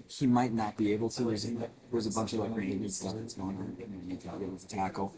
He might not be able to. There's a bunch of like maintenance stuff that's going on that he's not able to tackle.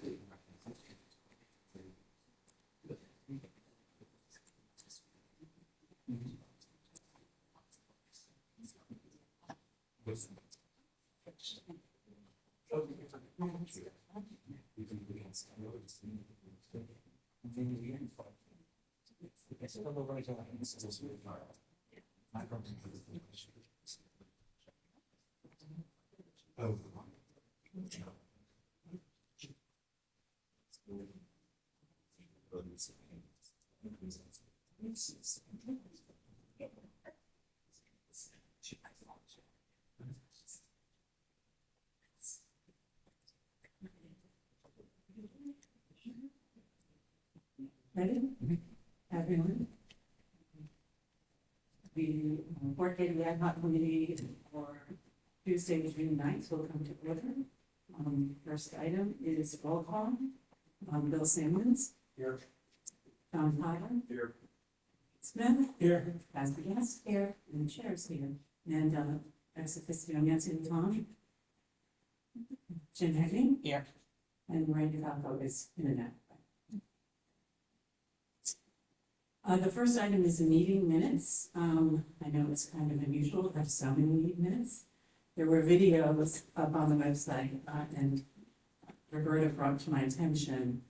Ready? Everyone? The board Getty ad hoc committee for Tuesday, June 9th will come to order. First item is roll call. Bill Simmons. Here. John Potter. Here. Smith. Here. Pastor Guest. Here. And the chair's here. And ex officio Nancy and Tom. Jim Henning. Here. And Randy Falco is in and out. The first item is the meeting minutes. I know it's kind of unusual to have so many meeting minutes. There were videos up on the website, and Roberta brought to my attention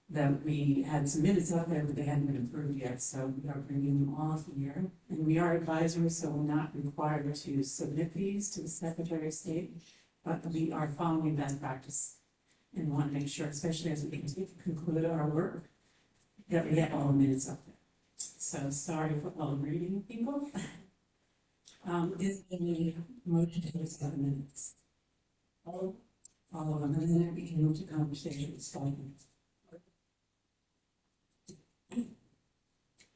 that we had some minutes out there, but they hadn't been approved yet, so we are bringing them all here. And we are advisors, so we're not required to submit these to the Secretary of State, but we are following best practice and want to make sure, especially as we conclude our work, that we have all the minutes up there. So sorry for all the reading people. Is there any motion to accept the minutes? All of them, and then we can move to conversations.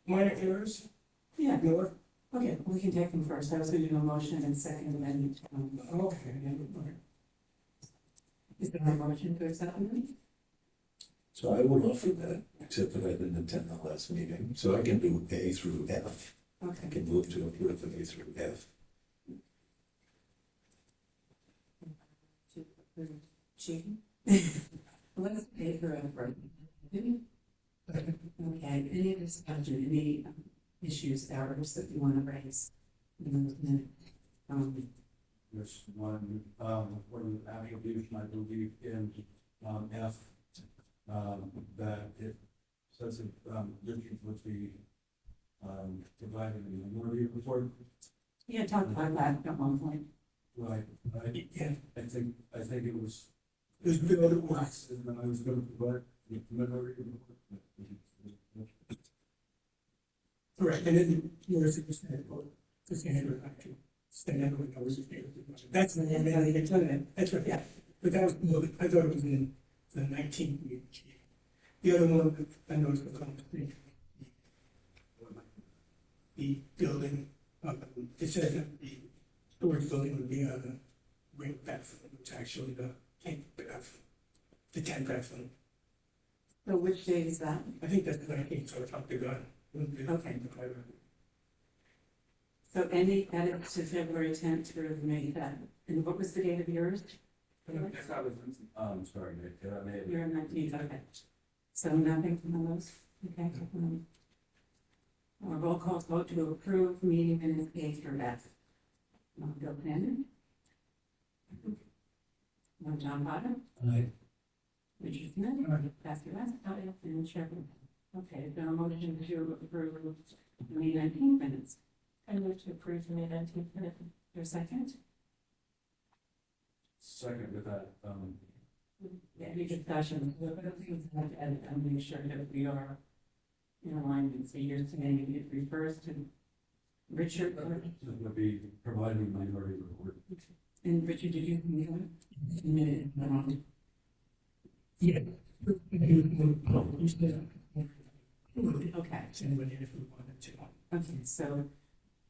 Minor errors? Yeah, Miller? okay, we can take them first. I was going to do a motion and second amendment. Okay. Is there a motion to accept them? So I would offer that, except that I didn't attend the last meeting, so I can do A through F. I Okay. can move to approve A through F. Cheating? Let's pay for it first. Okay, any discussion, any issues, errors that you want to raise in those minutes? There's one, when attribution, I believe, in, F, that it says it, districts would be, provided in the minority report. Yeah, talk about that at one point. Right, yeah, I think it was good other words, and then I was gonna provide the minority report. Correct, and then yours is the standard action. Standard knows the standard. That's the one that they took it. That's right, yeah. But that was, I thought it was in the 19th week. The other one, I noticed the conversation. The building, it says that the storage building would be on the ring bathroom, which actually the tank bathroom, the 10 bathroom. So which date is that? I think that's the 19th, so it's up to God. Okay. So any edits to February 10th through May 10th? And what was the date of yours? That was, sorry, I may have. You're 19th, okay. So nothing from those? Okay. Roll call vote to approve meeting minutes A through F. Bill Sanders? John Potter? Aye. Richard Smith? Pastor West? And Chairman. Okay, is there a motion to approve the May 19th minutes? I move to approve the May 19th minutes. Your second? Second with that, Any discussion? We're going to have to edit and make sure that we are in alignment. So you're saying it refers to Richard? would be providing minority report. And Richard, did you see that? Minute, Yeah. okay. Anybody if we wanted to. Okay, so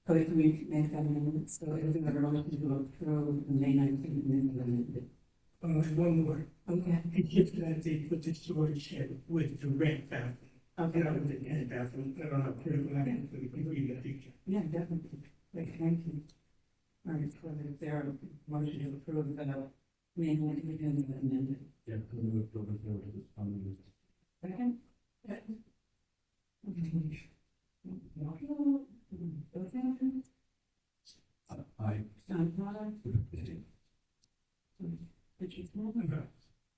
can we make that amendment? So is there a motion to approve the May 19th minutes? One more. Okay. It's just that they put the storage shed with the rent bathroom. Okay, I don't think any bathroom, I don't know, critical access for the people you get teacher. yeah, definitely. Like, thank you. All right, so is there a motion to approve the manual independent amendment? Yeah, I'm gonna go over there to this, Second? I, John Potter? Richard Smith?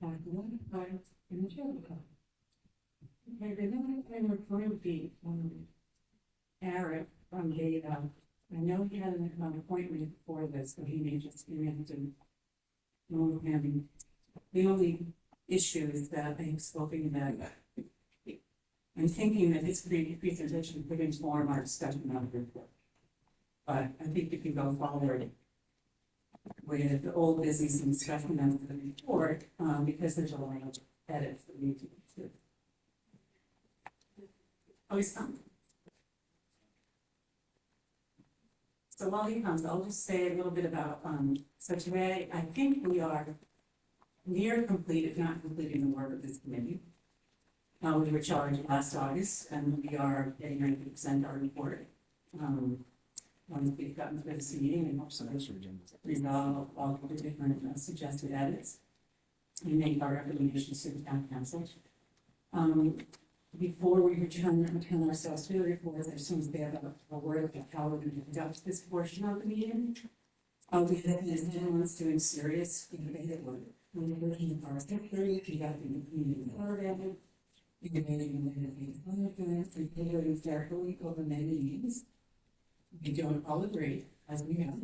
Mark Wood? Aye. And the chair will come. Okay, the next item would be, Eric from Getty. I know he had an appointment for this, but he may just, we have to move him. The only issue is that I have spoken that I'm thinking that his presentation could inform our discussion on the report. But I think if you go forward with the old business and discussion of the report, because there's a lot of edits that we need to do. Oh, he's come. So while he comes, I'll just say a little bit about, so today, I think we are near complete, if not completing the work of this committee. We were charged last August, and we are getting ready to present our report. Once we've gotten through this meeting, and also resolve all the different suggested edits, and make our recommendations to the town council. Before we return ourselves to the report, there seems to be a word about how we're going to conduct this portion of the meeting. We have been gentlemen's doing serious innovative work. We're looking at our secretary, we got the community program, we can very carefully over many years. We don't all agree, as we have.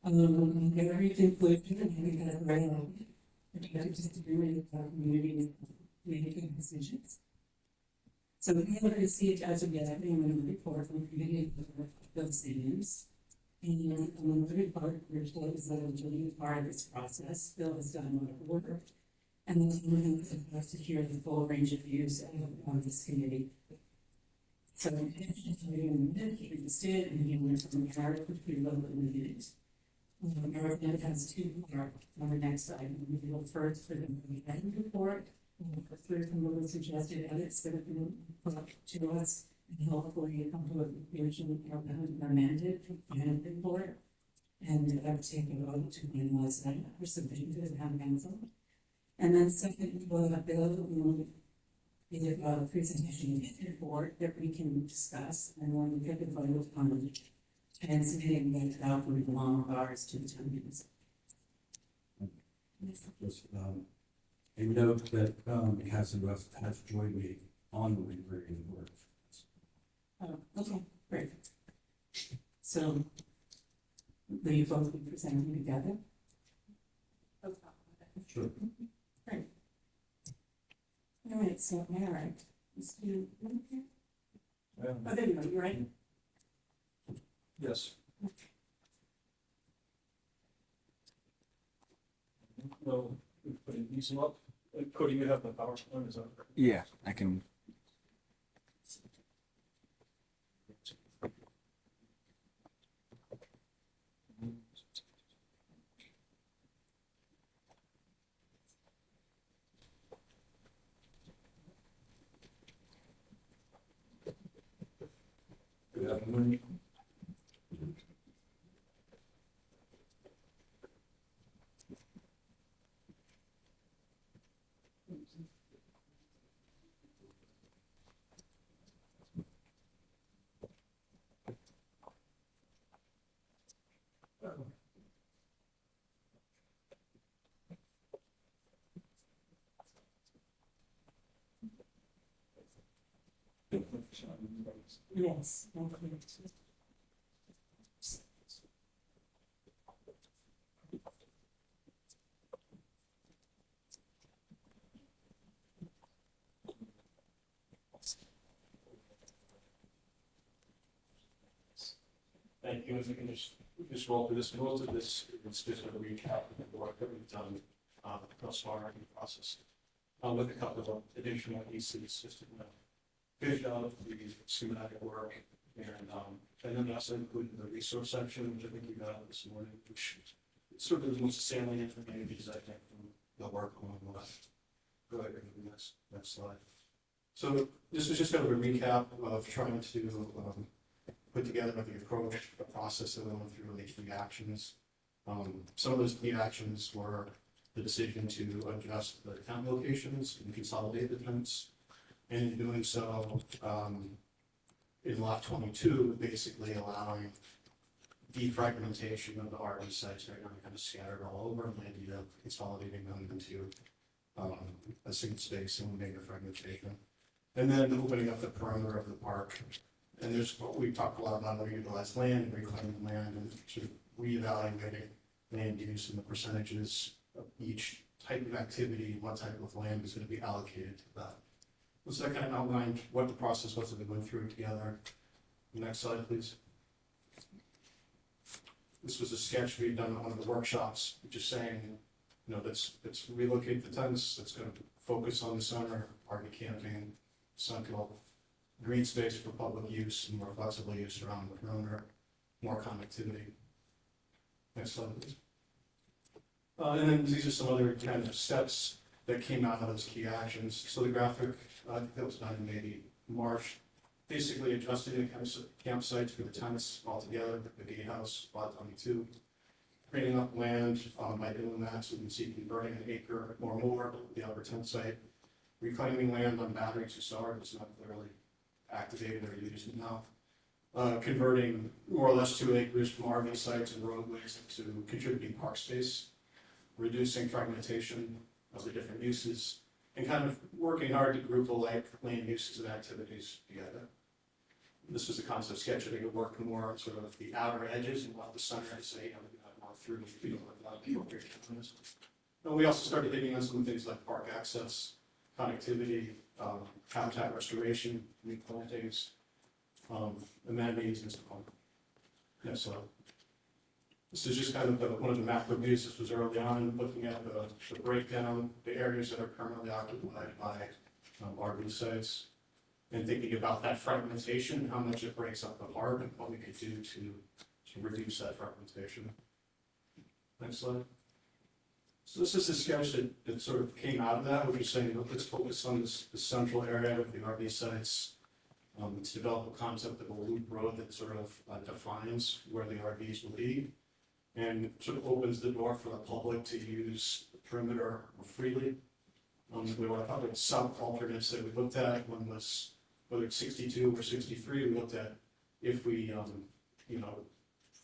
Every conclusion, and we have right on. If you have disagreement with our community, making decisions. So we have received as of yet, a report from committee of those things. And the report is a part of this process. Bill has done a lot of work. And the team has to hear the full range of views on this committee. So in addition to reading the minutes, we just did, and he went from the chart, which we wrote in the minutes. Eric then has two parts on the next item. We will first for the end report. Through some of the suggested edits that have been brought to us, and hopefully come to a conclusion or amended and report. And I would take a vote to analyze that for submission to the town council. And then second, we'll have Bill, either a presentation of his report that we can discuss, and then we get the vote on transmitting that out with long bars to the town council. just, a note that, Cassie West has joined me on the reading work. Oh, okay, great. So, will you both be presenting together? Sure. Great. All right, so Eric, is you here? Oh, there you go, you're right. Yes. Well, we putting these up. Cody, you have the PowerPoint, is that right? Yeah, I can. Good afternoon. Yes, okay. Thank you. If we can just roll through this, most of this is just a recap of the work that we've done thus far in the process. With a couple of additional pieces, just to finish out the schematic work, and then also including the resource section, which I think you got this morning, which sort of the most salient for me because I think from the work on the left. Go ahead, next slide. So this was just kind of a recap of trying to put together the approach, the process that we went through, the key actions. Some of those key actions were the decision to adjust the tent locations and consolidate the tents. And in doing so, in lot 22, basically allowing defragmentation of the RV sites right now, kind of scattered all over, and the idea of consolidating them into a single space and eliminating the fragmentation. And then opening up the perimeter of the park. And there's what we talked a lot about underutilized land and reclaiming land and sort of reevaluating land use and the percentages of each type of activity, what type of land is going to be allocated to that. So that kind of outlined what the process was that we went through together. Next slide, please. This was a sketch we'd done at one of the workshops, just saying, you know, let's relocate the tents, let's go focus on the center, RV camping, central green space for public use and more flexible use around the perimeter, more connectivity. Next slide, please. And then these are some other kind of steps that came out of those key actions. So the graphic, I think that was done in maybe March, basically adjusting the campsites for the tents altogether, the gatehouse, lot 22, creating up land by doing that, so you can see converting an acre or more, the upper tent site, reclaiming land on batteries to start, it's not clearly activated or used now. Converting more or less 2 acres from RV sites and roadways to contributing park space, reducing fragmentation of the different uses, and kind of working hard to group alike land uses and activities together. This was a concept sketch. I think it worked more on sort of the outer edges and what the center is saying, more through the field of a lot of people. And we also started hitting on some things like park access, connectivity, habitat restoration, new plantings, amenities, and so on. Yeah, so this is just kind of one of the macro views. This was early on, looking at the breakdown, the areas that are currently occupied by RV sites, and thinking about that fragmentation, how much it breaks up the park, and what we could do to reduce that fragmentation. Next slide. So this is a sketch that sort of came out of that, which is saying, let's focus on this central area of the RV sites. To develop a concept of a loop road that sort of defines where the RVs will be, and sort of opens the door for the public to use the perimeter freely. We were talking some alternates that we looked at. One was whether it's 62 or 63. We looked at if we,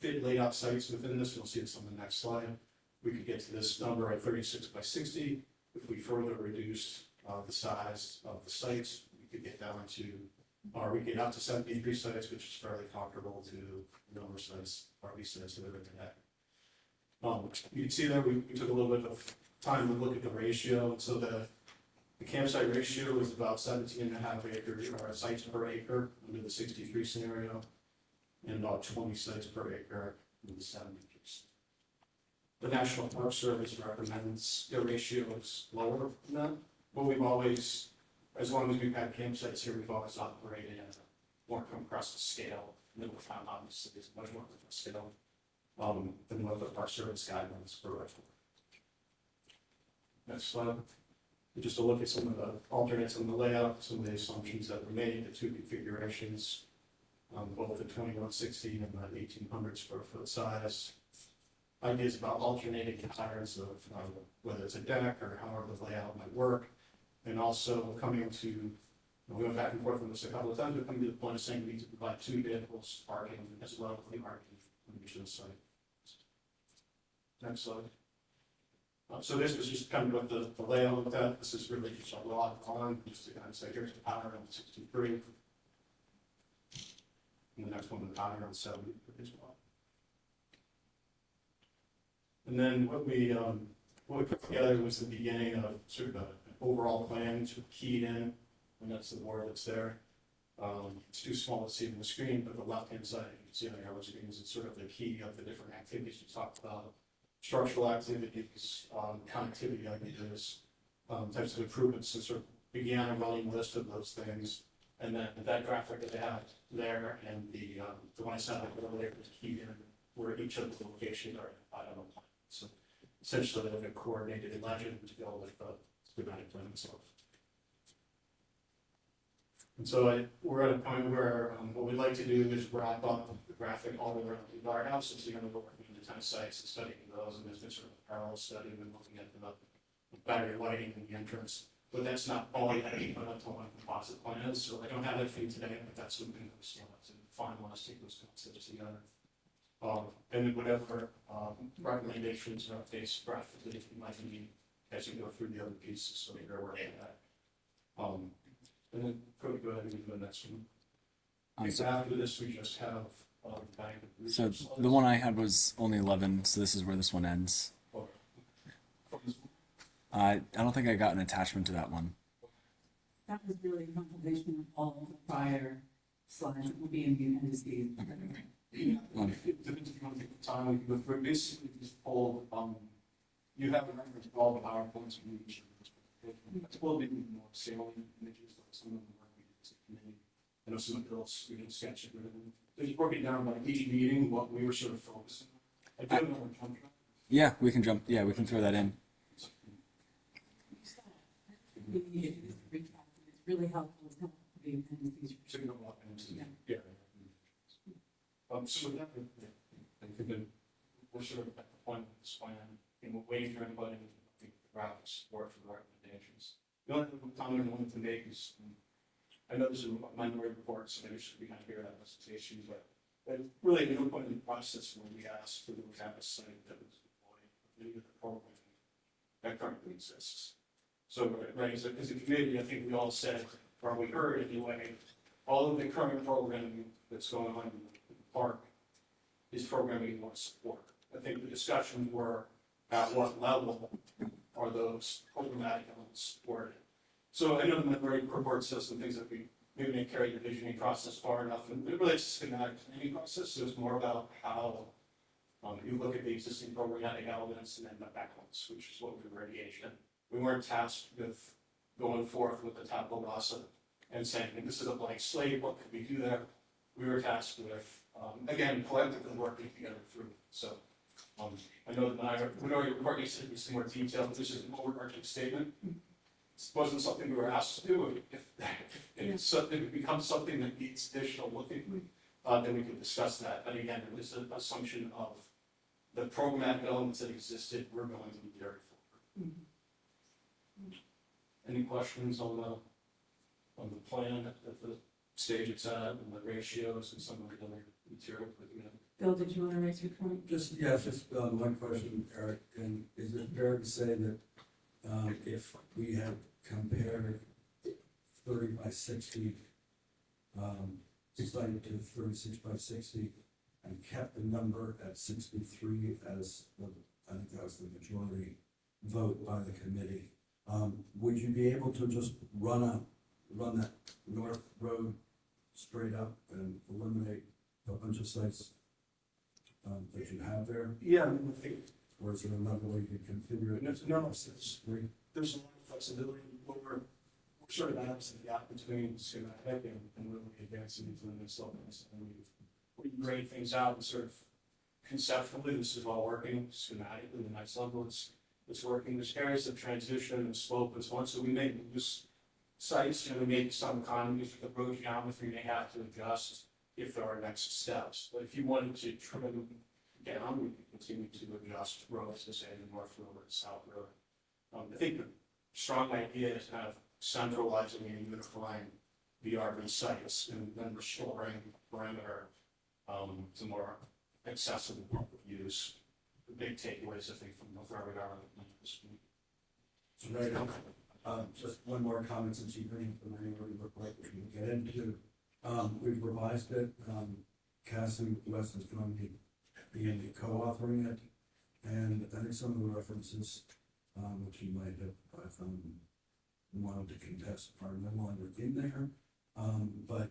fit layout sites within this. You'll see this on the next slide. We could get to this number at 36 by 60. If we further reduced the size of the sites, we could get down to, or we get out to 73 sites, which is fairly comparable to the number of sites, RV sites that are in that. You can see there we took a little bit of time to look at the ratio, and so the campsite ratio was about 17.5 acres or sites per acre under the 63 scenario, and about 20 sites per acre in the 70s. The National Park Service recommends the ratio is lower than that, but we've always, as long as we've had campsites here, we've always operated at a more compressed scale. Middle town obviously is much more compressed scale than what the Park Service guidelines provide. Next slide. Just to look at some of the alternates in the layout, some of the assumptions that were made, the 2 configurations, both the 2160 and the 1800 square foot size. Ideas about alternating the patterns of whether it's a deck or however the layout might work. And also coming to, we went back and forth on this a couple of times, but coming to the point of saying we need to provide 2 vehicles parking as well as the parking on each of the site. Next slide. So this was just kind of what the layout looked at. This is really just a raw on, just to kind of say, here's the pattern on 63. And the next one, the pattern on 70 as well. And then what we put together was the beginning of sort of an overall plan to key it in, and that's the board that's there. It's too small to see on the screen, but the left-hand side, you can see on the arrow screens, it's sort of the key of the different activities we talked about. Structural activities, connectivity ideas, types of improvements, and sort of began a running list of those things. And then that graphic that they have there and the one I sent out earlier was keyed in where each of the locations are identified on the plan. So essentially they have a coordinated legend to go with the schematic plan itself. And so we're at a point where, what we'd like to do is wrap up the graphic all the way around the guardhouse, since you're gonna go working into 10 sites and studying those, and there's been sort of a parallel study, and looking at the battery lighting in the entrance. But that's not all yet, but that's all my composite plans, so I don't have that for you today, but that's something that we still have to finalize, take those concepts together. And then whatever, recommendations or updates graphically you might need as you go through the other pieces, so you're aware of that. And then probably go ahead and do the next one. So, After this, we just have, bank of so resource the one I had was only 11, so this is where this one ends. or- from this one. I don't think I got an attachment to that one. That was really a compilation of all the prior slides that will be in the appendices. Yeah, if you want to take the time, we can go through, basically just pull, you have a record of all the PowerPoints we use. It's a little bit more salient images, like some of the work we did as a committee. I know some of those, we can sketch it, but just broken down by each meeting, what we were sort of focusing on. I don't know what I'm trying. Yeah, we can jump. Yeah, we can throw that in. It's really helpful to have the appendices. So you don't want to, Yeah. yeah. So with that, I think that we're sort of at the point of this plan, and we're waiting for anybody to graphic support for the recommendations. The only comment I wanted to make is, I know this is a minority report, so maybe we kind of hear that presentation, but really, at no point in the process where we asked for the campus site that was deployed, any of the program that currently exists. So, right, as a committee, I think we all said, or we heard anyway, all of the current programming that's going on in the park is programming we want to support. I think the discussions were at what level are those programmatic elements supported. So I know the minority report says some things that we maybe didn't carry the visioning process far enough, and it relates to schematic planning process, so it's more about how you look at the existing programmatic elements and then the backlinks, which is what we were engaged in. We weren't tasked with going forth with the tabula rasa and saying, this is a blank slate, what could we do there? We were tasked with, again, collectively working together through. So I know that minority report needs to be some more detail, but this is an overarching statement. It wasn't something we were asked to do. If it becomes something that needs additional looking, then we can discuss that. But again, it was an assumption of the programmatic elements that existed, we're going to be carried forward. Any questions on the plan at the stage it's at, and the ratios and some of the other material put together? Bill, did you want to raise your point? Just one question, Eric, and is it fair to say that if we had compared 30 by 60 decided to 36 by 60 and kept the number at 63 as I think that was the majority vote by the committee, would you be able to just run that north road straight up and eliminate a bunch of sites that you have there? Yeah, I think Or is there another way you can configure it? there's a lot of flexibility. We're sort of out of the gap between schematic and really advancing into the next level. And we grade things out and sort of conceptually, this is all working. Schematically, the next level it's working. There's areas of transition and slope and so on. So we may lose sites, we make some economies with the road geometry may have to adjust if there are next steps. But if you wanted to trim down, we can continue to adjust roads to say the north road or the south road. I think the strong idea is kind of centralizing and unifying the RV sites and then restoring perimeter to more accessible public use. The big takeaways, I think, from where we are at this week. Right. Just one more comment since you bring up the minority report, which we can get into. We've revised it. Cassie West is going to be co-authoring it, and I think some of the references, which you might have wanted to contest, are no longer in there. But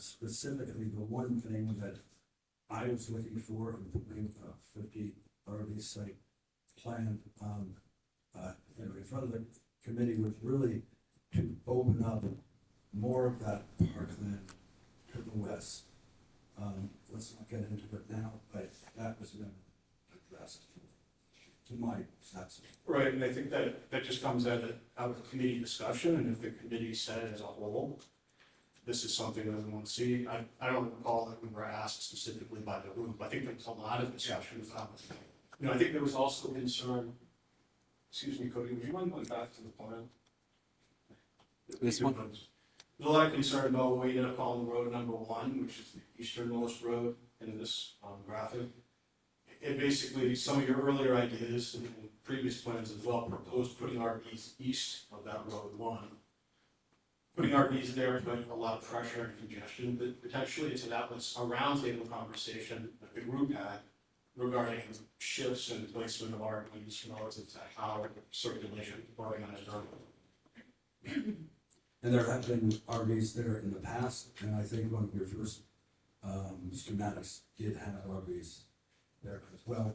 specifically, the one thing that I was looking for in putting 50 RV site plan in front of the committee was really to open up more of that parkland to the west. Let's not get into it now, but that was going to address to my sense. Right, and I think that just comes out of committee discussion, and if the committee said as a whole, this is something that we want to see. I don't recall that we were asked specifically by the group. I think there was a lot of discussion about it. You know, I think there was also concern, excuse me, Cody, would you mind going back to the plan? This one? There's a lot of concern about what we ended up calling road number one, which is the easternmost road in this graphic. It basically, some of your earlier ideas and previous plans as well proposed putting RVs east of that road one. Putting RVs there put a lot of pressure and congestion, but potentially it's that was a roundtable conversation that the group had regarding shifts and placement of RVs relative to how circulation organized urban. And there have been RVs there in the past, and I think one of your first schematics did have RVs there as well.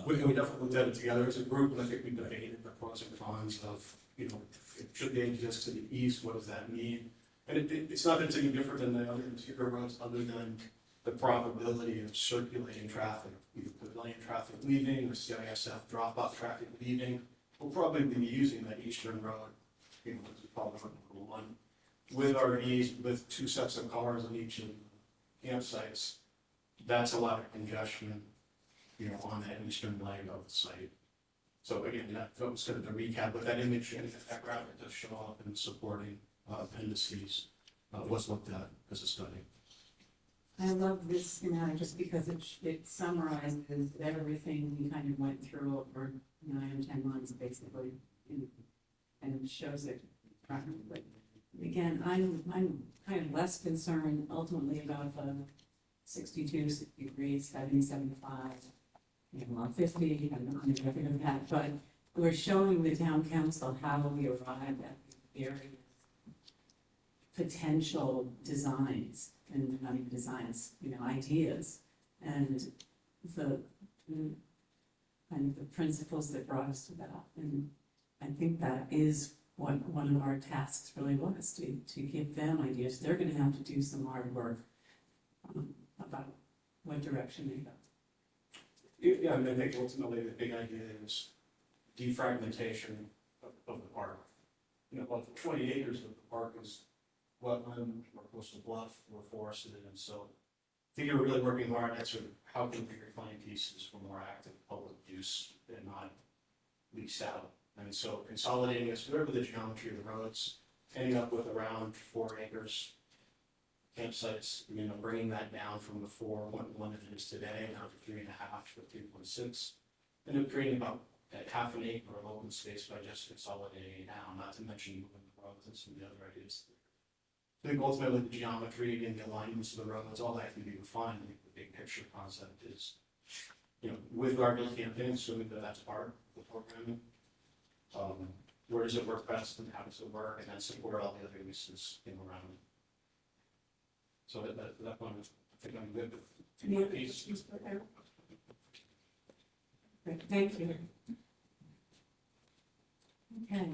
We definitely looked at it together as a group, and I think we debated the pros and cons of, you know, should they exist to the east, what does that mean? And it's not that it's any different than the other interior roads, other than the probability of circulating traffic, either pavilion traffic leaving or CISF drop-off traffic leaving. We'll probably be using that eastern road, you know, this is probably number one, with RVs, with 2 sets of cars on each of the campsites. That's a lot of congestion, you know, on that eastern leg of the site. So again, that was kind of the recap, but that image and that graphic does show up in supporting appendices was looked at as a study. I love this schematic just because it summarizes everything we kind of went through over 9 or 10 months basically, and shows it practically. Again, I'm kind of less concerned ultimately about the 62, 63, 70, 75, you know, 50, I'm not going to get rid of that, but we're showing the town council how we arrived at the various potential designs, and not even designs, you know, ideas, and the kind of the principles that brought us to that. And I think that is what one of our tasks really was, to give them ideas. They're going to have to do some hard work about what direction they go. Yeah, I mean, I think ultimately the big idea is defragmentation of the park. You know, about 20 acres of the park is wetland or coastal bluff or forested, and so I think you're really working hard at sort of how can we refine pieces for more active public use and not lease out. And so consolidating this, whatever the geometry of the roads, ending up with around 4 acres campsites, you know, bringing that down from the 4.1 that it is today down to 3.5 to 3.6, and then creating about half an acre of open space by just consolidating it down, not to mention moving the roads and some of the other ideas. I think ultimately the geometry and the alignments of the roads, all that can be refined. I think the big picture concept is, you know, with RV camping, assuming that that's part of the programming, where does it work best and how does it work, and then support all the other uses in around it. So that one, I think I'm good with Any other piece. questions for Eric? Great, thank you. Okay.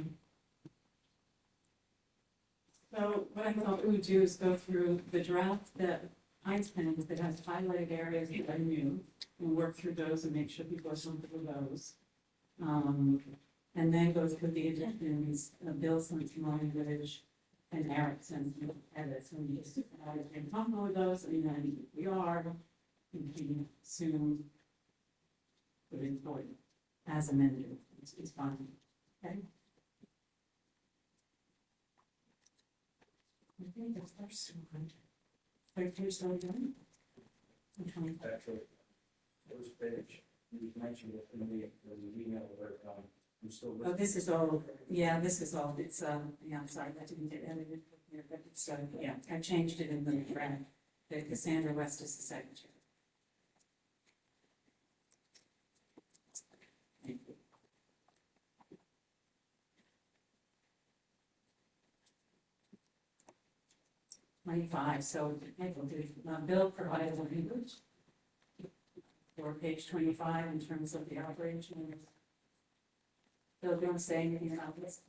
So what I thought we would do is go through the draft that Heinz plans that has highlighted areas that are new, and work through those and make sure people are comfortable with those. And then go through the additions, Bill sent some language, and Eric sent some edits, and we just been comfortable with those, and then we are, and we soon put it forward as amended. It's fine. Okay. I think that's first one. First one done. Okay. Actually, first page, you mentioned it in the email where, I'm still. Oh, this is all, yeah, this is all, it's, yeah, I'm sorry, that didn't get edited here, but it's, yeah, I changed it in the draft. The Cassandra West is the secretary. Thank you. '25, so Bill provided a language for page 25 in terms of the operation. Bill, do you want to say anything about this?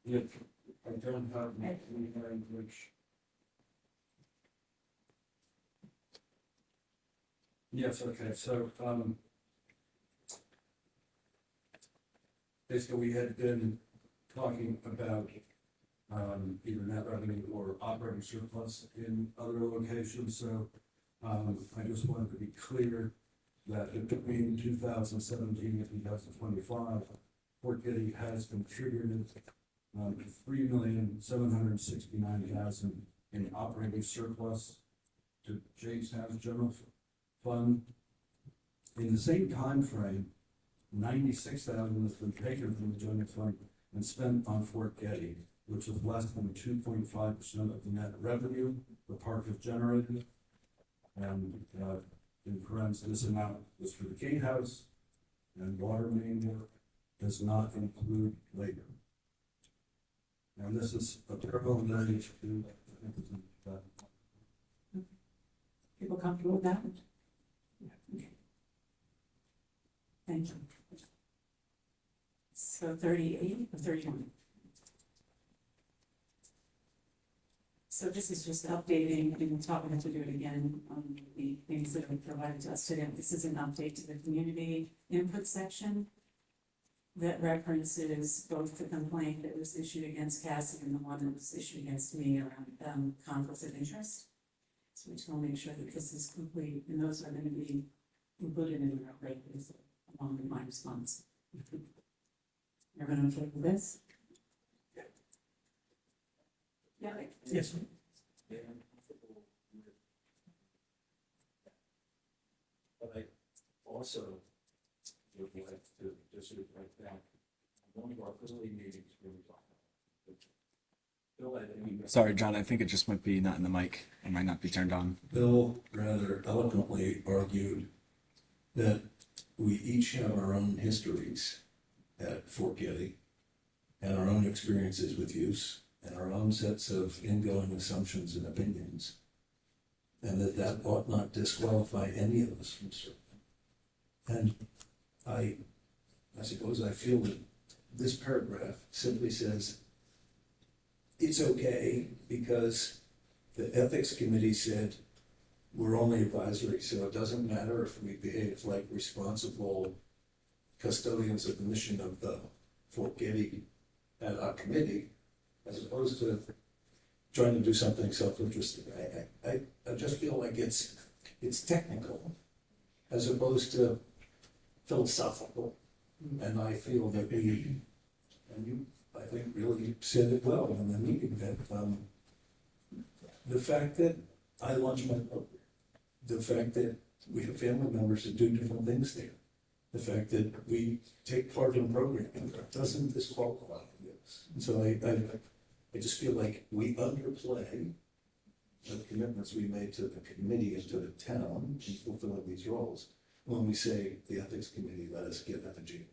If I don't have any language. Yes, okay, so, basically we had been talking about either net revenue or operating surplus in other locations, so I just wanted to be clear that between 2017 and 2025, Fort Getty has contributed $3,769,000 in operating surplus to Jamestown's general fund. In the same time frame, 96,000 has been taken from the general fund and spent on Fort Getty, which is less than 2.5% of the net revenue the park has generated. And in parentheses, this amount is for the gatehouse, and water main work does not include labor. And this is a parallel to People comfortable with that? Okay. Thank you. So 38 or 31? So this is just updating, and we're talking to do it again on the things that are provided to us today. This is an update to the community input section that references both the complaint that was issued against Cassie and the one that was issued against me around conflicts of interest. So we just want to make sure that this is complete, and those are going to be included in our records along with my response. Everyone okay with this? Yeah. Yes. But I also would like to just like that, one of our early meetings where we talked about. Bill, I think. Sorry, John, I think it just might be not in the mic. It might not be turned on. Bill rather eloquently argued that we each have our own histories at Fort Getty and our own experiences with use and our own sets of ingoing assumptions and opinions, and that ought not disqualify any of us from serving. And I suppose I feel that this paragraph simply says it's okay because the ethics committee said we're only advisory, so it doesn't matter if we behave like responsible custodians of the mission of the Fort Getty ad hoc committee, as opposed to trying to do something self-interested. I just feel like it's technical as opposed to philosophical. And I feel that we, and you, I think, really said it well in the meeting, that the fact that I launch my program, the fact that we have family members that do different things there, the fact that we take part in programming doesn't disqualify this. And so I just feel like we underplay the commitments we made to the committee and to the town in fulfilling these roles when we say the ethics committee let us get effigy.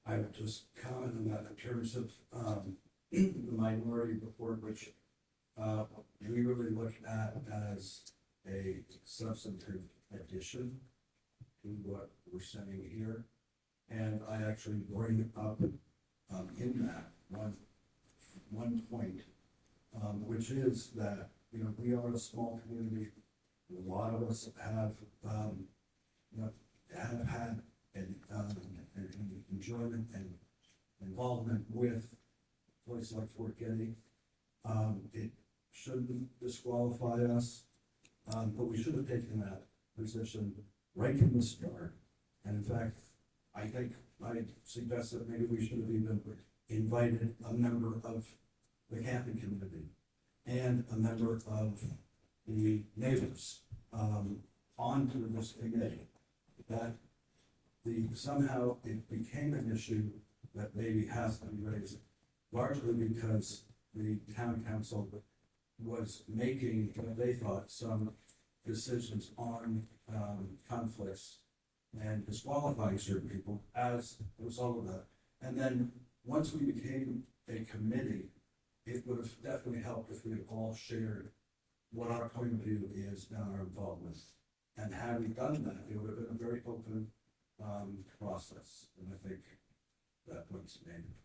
I would just comment on that in terms of the minority report, which we really look at as a substantive addition to what we're saying here. And I actually bring up in that one point, which is that, you know, we are a small community. A lot of us have had an enjoyment and involvement with a place like Fort Getty. It shouldn't disqualify us, but we should have taken that position right from the start. And in fact, I think I suggest that maybe we should have even invited a member of the camping community and a member of the neighbors onto this committee. That somehow it became an issue that maybe has to be raised, largely because the town council was making what they thought some decisions on conflicts and disqualifying certain people as a result of that. And then once we became a committee, it would have definitely helped if we had all shared what our point of view is and our involvement. And had we done that, it would have been a very open process. And I think that point's made.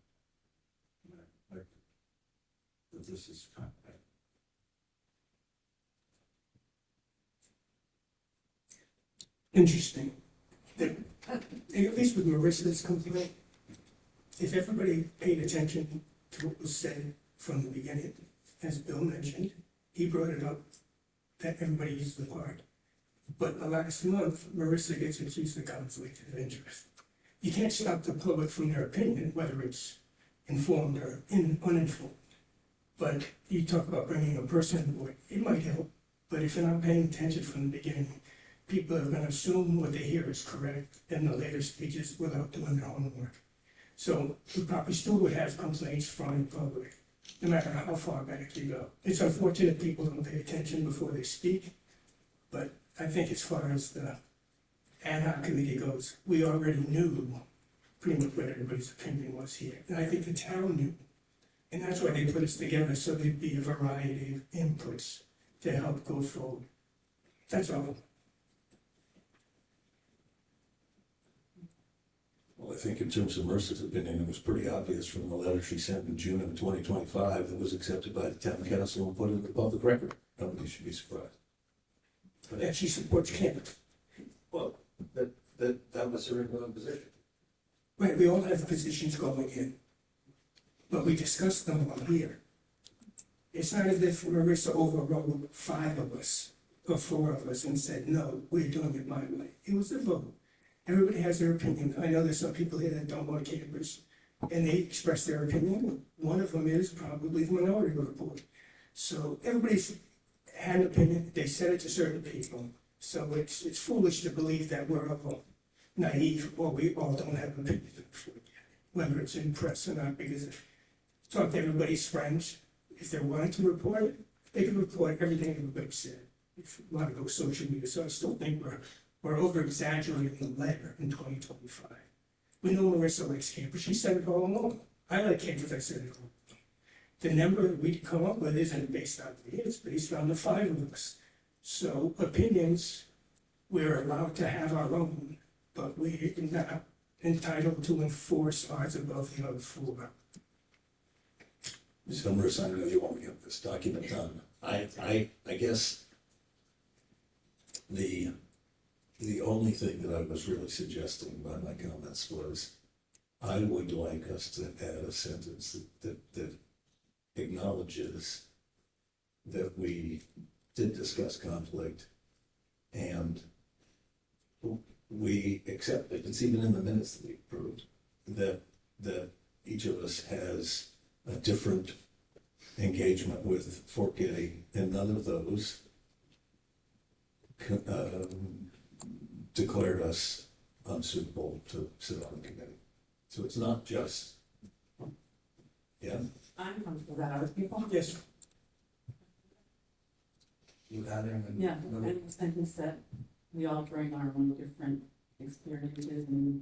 Like that this is kind of Interesting. at least with Marissa's complaint, if everybody paid attention to what was said from the beginning, as Bill mentioned, he brought it up that everybody used the word. But the last month, Marissa gets accused of conflict of interest. You can't stop the public from their opinion, whether it's informed or uninformed. But you talk about bringing a person on board, it might help, but if you're not paying attention from the beginning, people are gonna assume what they hear is correct in the later stages without doing their homework. So we probably still would have complaints from the public, no matter how far back you go. It's unfortunate people don't pay attention before they speak, but I think as far as the ad hoc committee goes, we already knew pretty much what everybody's opinion was here. And I think the town knew. And that's why they put us together, so there'd be a variety of inputs to help go forward. That's all. Well, I think in terms of Marissa's opinion, it was pretty obvious from the letter she sent in June of 2025 that was accepted by the town council and put in the public record. Nobody should be surprised. That she supports Kent. Well, that was her position. Right, we all have positions going in, but we discussed them all here. It's not as if Marissa overrode 5 of us or 4 of us and said, no, we're doing it my way. It was a vote. Everybody has their opinion. I know there's some people here that don't want campers, and they express their opinion. One of them is probably the minority report. So everybody's had an opinion. They said it to certain people. So it's foolish to believe that we're all naive or we all don't have opinions, whether it's in press or not, because if you talk to everybody's friends, if they wanted to report it, they could report everything everybody said. If you want to go social media, so I still think we're over-exaggerating the letter in 2025. We know Marissa likes campers. She said it all along. I like campers, I said it all along. The number that we come up with isn't based on me, it's based on the 5 of us. So opinions, we're allowed to have our own, but we're not entitled to enforce ours above the other 4. So Marissa, I know you want me to get this document done. I guess the only thing that I was really suggesting by my comments was I would like us to add a sentence that acknowledges that we did discuss conflict and we accept it. It's even in the minutes that we approved that each of us has a different engagement with Fort Getty, and none of those declared us unsuitable to sit on the committee. So it's not just, yeah? I'm comfortable with that, other people? Yes, You had him and. Yeah, and the sentence that we all bring our own different experiences and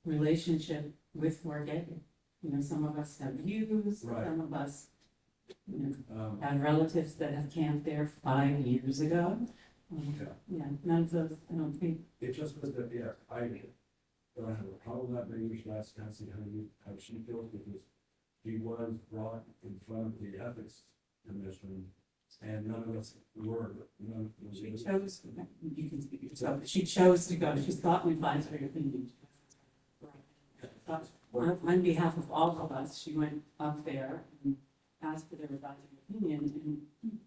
relationship with Fort Getty. You know, some of us have views, Right. some of us, you know, have relatives that have camped there 5 years ago. Yeah. Yeah, none of those, I don't think, It just was that, yeah, I don't have a problem that maybe we should ask Nancy how she feels, because she was brought in front of the ethics commission, and none of us were, none of us. she chose, you can speak yourself, but she chose to go, she thought we'd find her opinion. But on behalf of all of us, she went up there and asked for their advisory opinion, and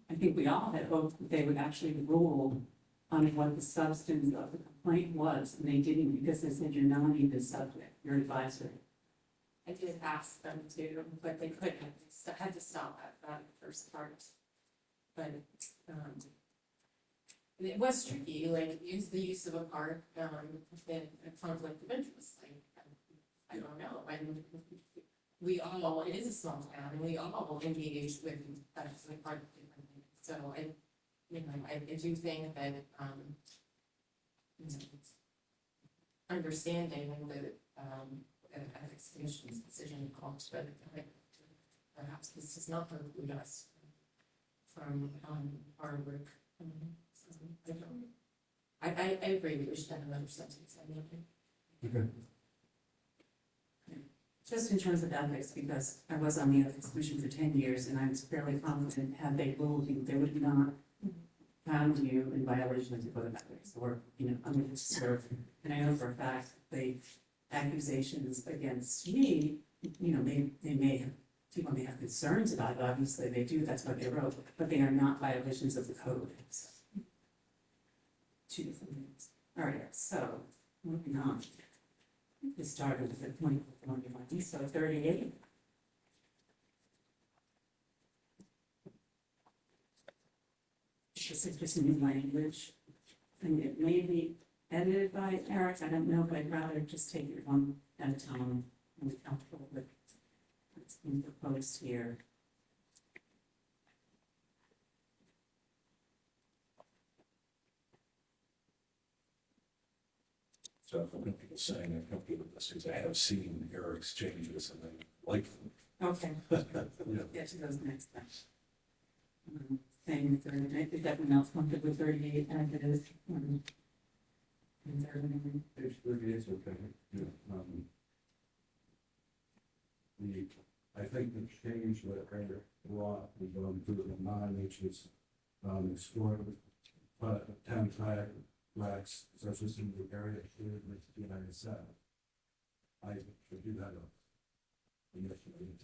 I think we all had hoped that they would actually rule on what the substance of the complaint was, and they didn't, because they said you're not even the subject, you're advisory. I did ask them to, but they couldn't, had to stop at that first part. But, it was tricky, like, the use of a park, in a conflict of interest, like, I don't know, we all, it is a small town, and we all engage with, that's like part of different things, so I do think that, understanding the ethics commission's decision calls, but perhaps this does not preclude us from our work. So, I agree, we should have another sentence. Okay. Just in terms of ethics, because I was on the ethics commission for 10 years, and I was fairly confident had they ruled, they would not found you in violation of the code of ethics, or, you know, I'm going to serve. And I know for a fact, the accusations against me, you know, they may have, people may have concerns about it, obviously they do, that's what they wrote, but they are not violations of the code. So, two different things. All right, so, moving on. We started with the 21, so 38. This is just new language, and it may be edited by Eric, I don't know, but I'd rather just take it one at a time and be comfortable with what's being proposed here. So if I'm going to be saying I'm comfortable with this, because I have seen Eric's changes and I like them. Okay, Yeah. get to those next time. Same with 38, is everyone else comfortable with 38 as it is? And 39? Page 38 is okay. Yeah. I think the change that Eric brought was on to the nine, which is, explored, town kayak racks, such as in the area shared with the United States. I do have a, initially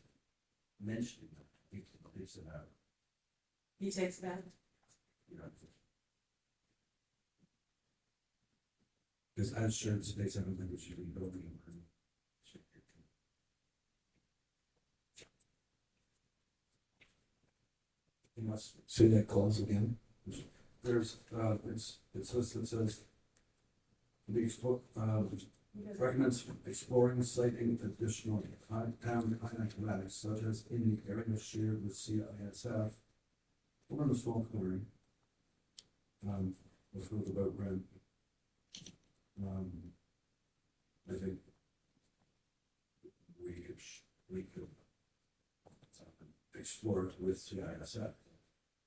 mentioning that, he takes it out, He takes that? you know. Because as shared space, I don't think we should be building. You must Say that clause again. there's, it's listed, it says, recommends exploring, citing additional town kinematics such as in the area shared with CISF, or in the small corner, with the boat ramp. I think we could explore it with CISF.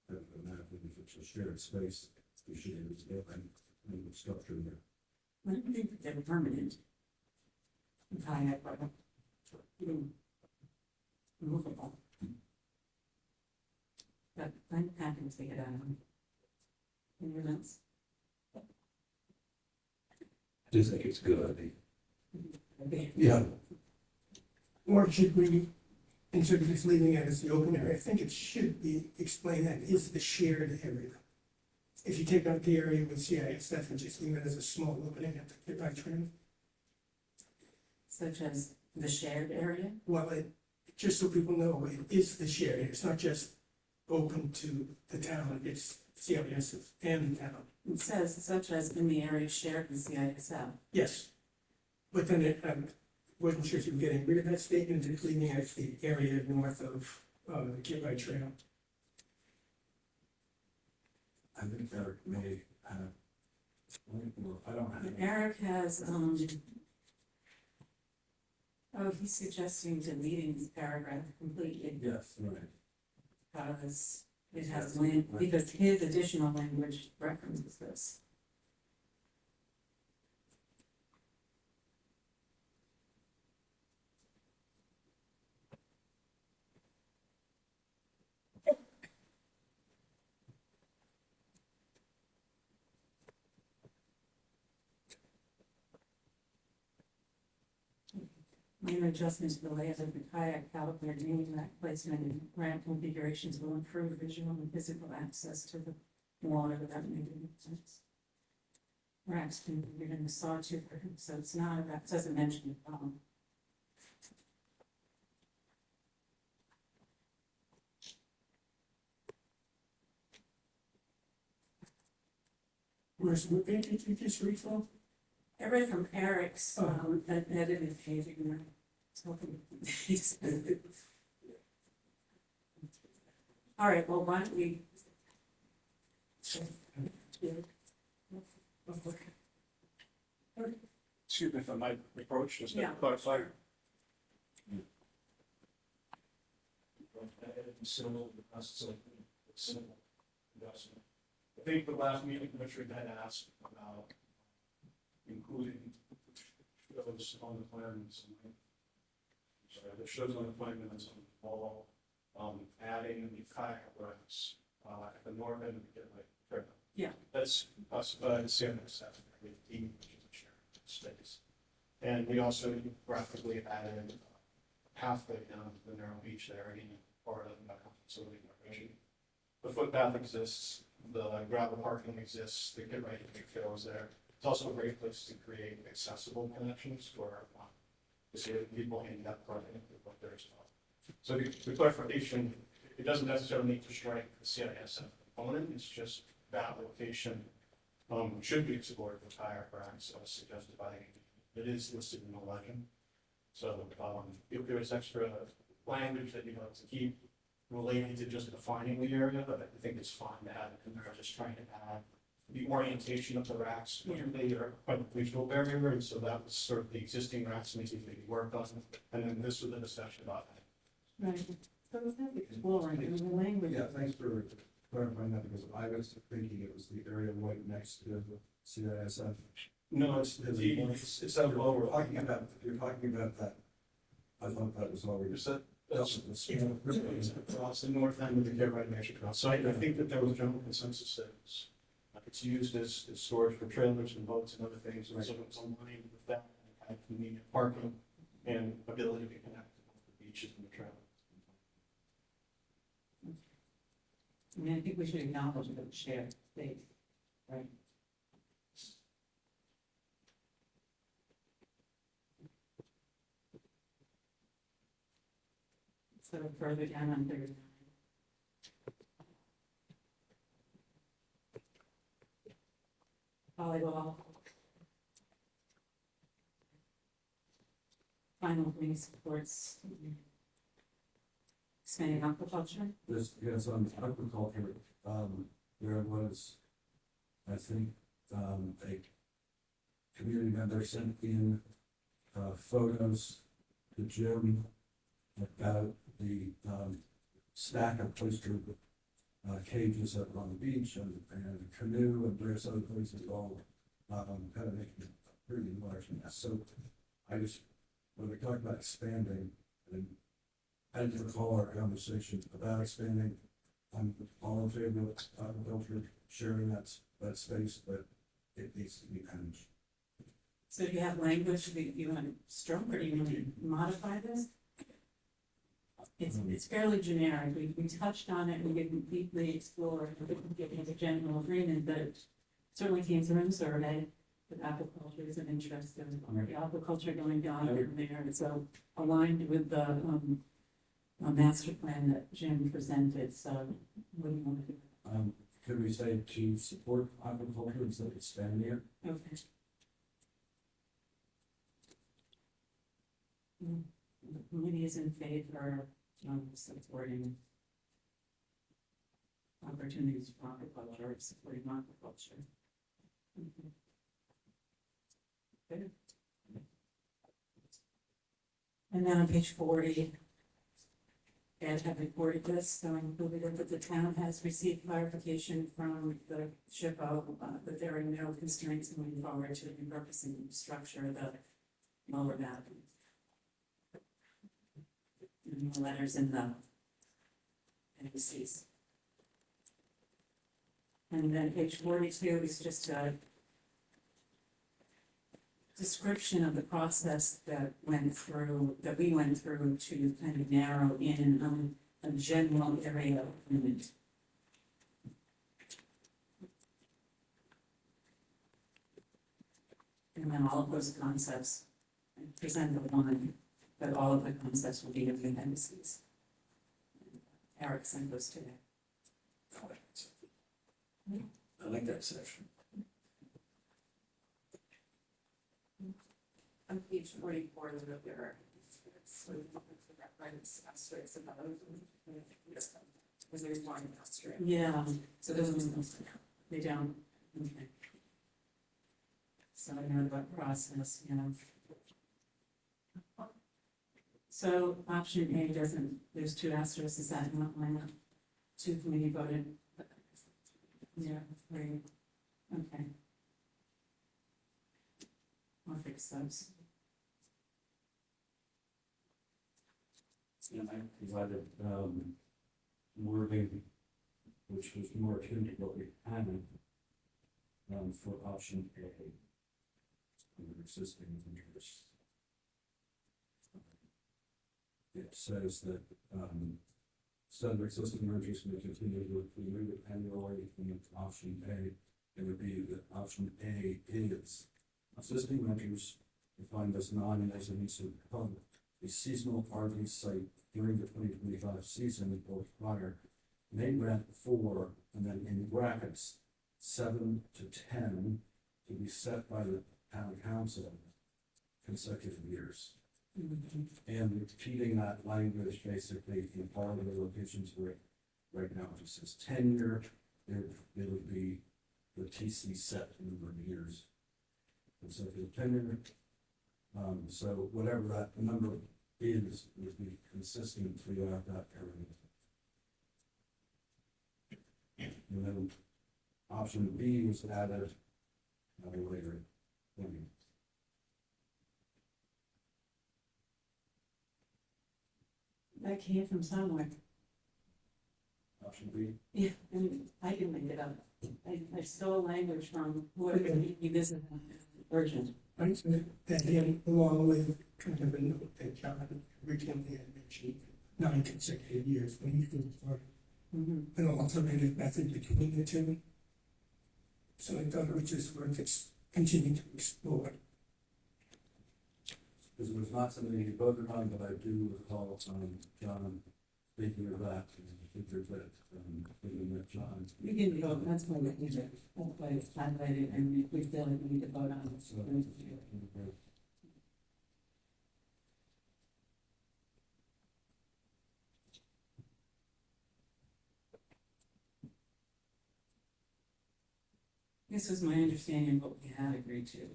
And that if it's a shared space, we should use it and structure there. I don't think that they're permanent. Kayak, movable. But I'm happy to take it out. Anyone else? I just think it's a good idea. Okay. Yeah. Or should we, instead of just leaving it as the open area, I think it should be explained that is the shared area. If you take out the area with CISF and just leave it as a small opening at the Getty train, Such as the shared area? well, just so people know, it is the shared area. It's not just open to the town, it's CISF and the town. It says such as in the area shared with CISF. Yes. But then it, wasn't sure if you were getting rid of that statement, just leaving it as the area north of, the Getty Trail. I think Eric may have, I don't have. Eric has, oh, he's suggesting deleting this paragraph completely Yes, right. because it has because his additional language references this. Minor adjustments to the layout of the kayak caliper, naming rack placement and ramp configurations will improve visual and physical access to the water without making sense. Racks configured in the sawtooth, so it's not about, it doesn't mention the problem. Where's, what page did you just read from? I read from Eric's, edited page, you know. All right, well, why don't we? Excuse me if I might approach, just to Yeah. clarify. I think the last meeting, Commissioner had asked about including shows on the plans. Sorry, the shows on the plan minutes on the wall, adding the kayak racks, at the north end of the Getty Trail. Yeah. That's us, CMSF, which is a shared space. And we also graphically added pathway down to the narrow beach there, in part of the facility operation. The footpath exists, the gravel parking exists, the get right trail is there. It's also a great place to create accessible connections for people handicapped parking, like there as well. So the clarification, it doesn't necessarily need to strike the CISF component, it's just that location should be explored with higher access suggested by the, it is listed in the legend. So if there is extra language that you'd like to keep related to just defining the area, but I think it's fine to have it in there, just trying to add the orientation of the racks. They are quite a visual barrier, and so that was sort of the existing racks maybe we worked on, and then this was a discussion about that. Right. So it's not exploring in the language. Yeah, thanks for clarifying that, because I was thinking it was the area right next to the CISF. No, it's that You're lower. talking about that. I thought that was already. There's across the north end of the Get Right Measure Cross. So I think that there was general consensus that it's used as storage for trailers and boats and other things, and so it's aligned with that, and kind of convenient parking and ability to connect to both the beaches and the trail. I mean, I think we should acknowledge that it's shared space, right? So further down on 39. Volleyball. Final community supports expanding aquaculture. This, yes, on agriculture, there was, I think, a community member sent in, photos to Jim about the, stack of oyster cages up on the beach and a canoe and various other places all, kind of making a pretty large mess. So I just, when we talk about expanding, and I didn't recall our conversation about expanding, I'm all in favor of agriculture, sharing that space, but it needs to be managed. So do you have language that you want to stroke, or do you want to modify this? It's fairly generic. We touched on it, we didn't deeply explore, we didn't get into general agreement, but it certainly came through in the survey that aquaculture is an interest in, or the aquaculture going down from there, and so aligned with the master plan that Jim presented, so what do you want to do? Could we say to support aquaculture instead of expanding it? Okay. The committee is in favor of supporting opportunities for aquaculture, or supporting aquaculture. Good. And then on page 40, Ed had reported this, so I included that the town has received clarification from the SHPO that there are no constraints moving forward to repurposing the structure of the lower bathroom. And the letters in the NBCs. And then page 42 is just a description of the process that we went through to kind of narrow in on a general area of limit. And then all of those concepts, I present the one, but all of the concepts will be in the appendices. Eric sent those today. I like that section. On page 44, there are reference asterisks about was there one asterisk? Yeah, So those ones they don't, okay. So I know about process, you know. So option A doesn't, there's two asterisks, is that not line up? Two committee voted. Yeah, three, okay. I'll fix those. And I provided, wording, which was more akin to what we had, for option A. Under existing measures. It says that, said existing measures may continue to be renewed annually in option A. It would be that option A is existing measures defined as non-residents who held a seasonal RV site during the 2025 season or prior may rent 4, and then in brackets, 7 to 10 to be set by the town council consecutive years. And repeating that language basically in all of the locations where right now it just says 10-year, it would be the TC set number of years. Consecutive 10-year. So whatever that number is would be consistent throughout that period. And then option B was added later. That came from somewhere. Option B. Yeah, and I didn't make it up. I stole language from whoever revisited the version. I said that him along with kind of a note that John originally had mentioned 9 consecutive years when he first started. An alternative method between the two. So I thought it was just worth continuing to explore. Because it was not something he voted on, but I do recall John speaking of that, and I figured that, thinking that John. We didn't vote, that's why we did it. That's why it's highlighted, and we feel like we need to vote on it. So, This was my understanding of what we had agreed to.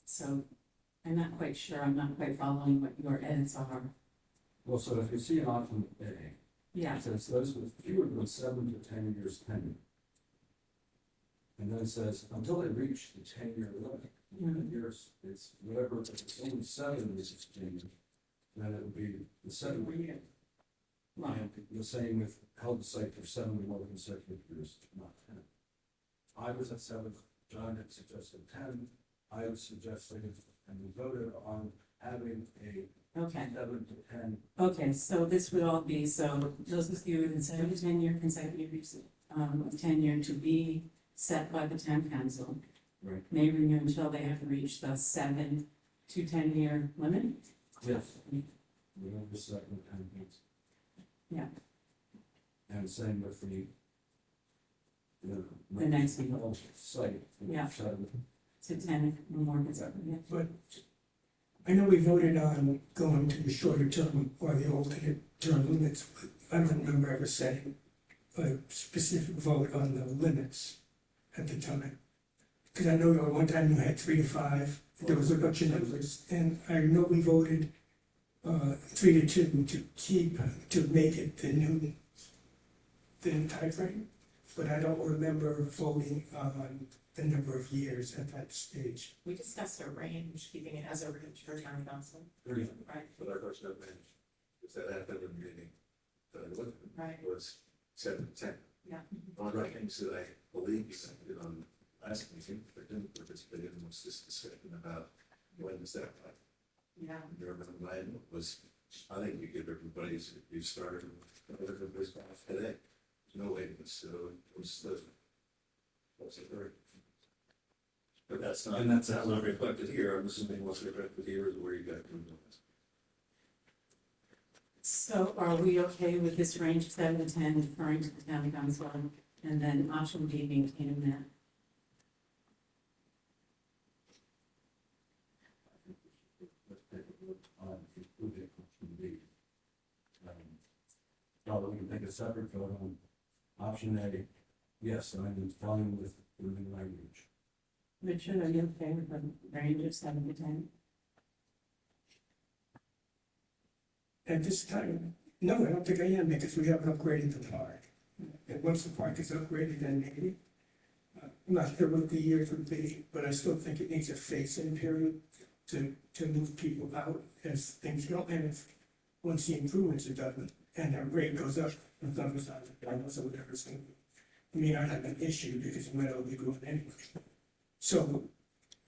So I'm not quite sure, I'm not quite following what your edits are. well, so if you see an option A, Yeah, it says those with fewer than 7 to 10 years tenure. And then it says until they reach the 10-year limit. 10 years, it's whatever, if it's only 7 years of tenure, then it would be the 7 year. And the same with held the site for 7 or more consecutive years, not 10. I was at 7, John had suggested 10, I was suggesting, and we voted on having a okay. 7 to 10. Okay, so this would all be, so those with fewer than 7 to 10 year consecutive use of tenure to be set by the town council. Right. May renew until they have reached the 7 to 10 year limit. Yes. We have the 7 to 10 years. Yeah. And same with the next one. Site. Yeah. 7. To 10 or more consecutive, yeah. But I know we voted on going to the shorter term or the alternate term limits, but I don't remember ever saying a specific vote on the limits at the time. Because I know at one time you had 3 to 5, there was a bunch of numbers, and I know we voted 3 to 2 to keep, to make it the time frame, but I don't remember voting on the number of years at that stage. We discussed a range, keeping it as a range for town council. Right, But our first event, is that happened in the meeting, that I looked at, right, was 7 to 10. yeah. One of the things that I believe you did on last meeting, but didn't participate in, was this discussion about when does that happen? Yeah. You remember mine was, I think you give everybody, you started with everybody's off today. There's no waiting, so it was the, what's it, very. But that's not, And that's not reflected here, I'm assuming what's reflected here is where you got it from. So are we okay with this range of 7 to 10 referring to the town council and then option B maintaining that? Including option B. Probably we can take a separate vote on option A. Yes, I'm fine with the new language. Richard, are you okay with the range of 7 to 10? At this time, no, I don't think I am, because we haven't upgraded the park. And once the park is upgraded, then maybe. I'm not sure what the years would be, but I still think it needs a phase-in period to move people out as things go. And if, once the improvements are done, and our rate goes up, the numbers on the guidance or whatever it's gonna be, may not have an issue because it might all be going anyway. So,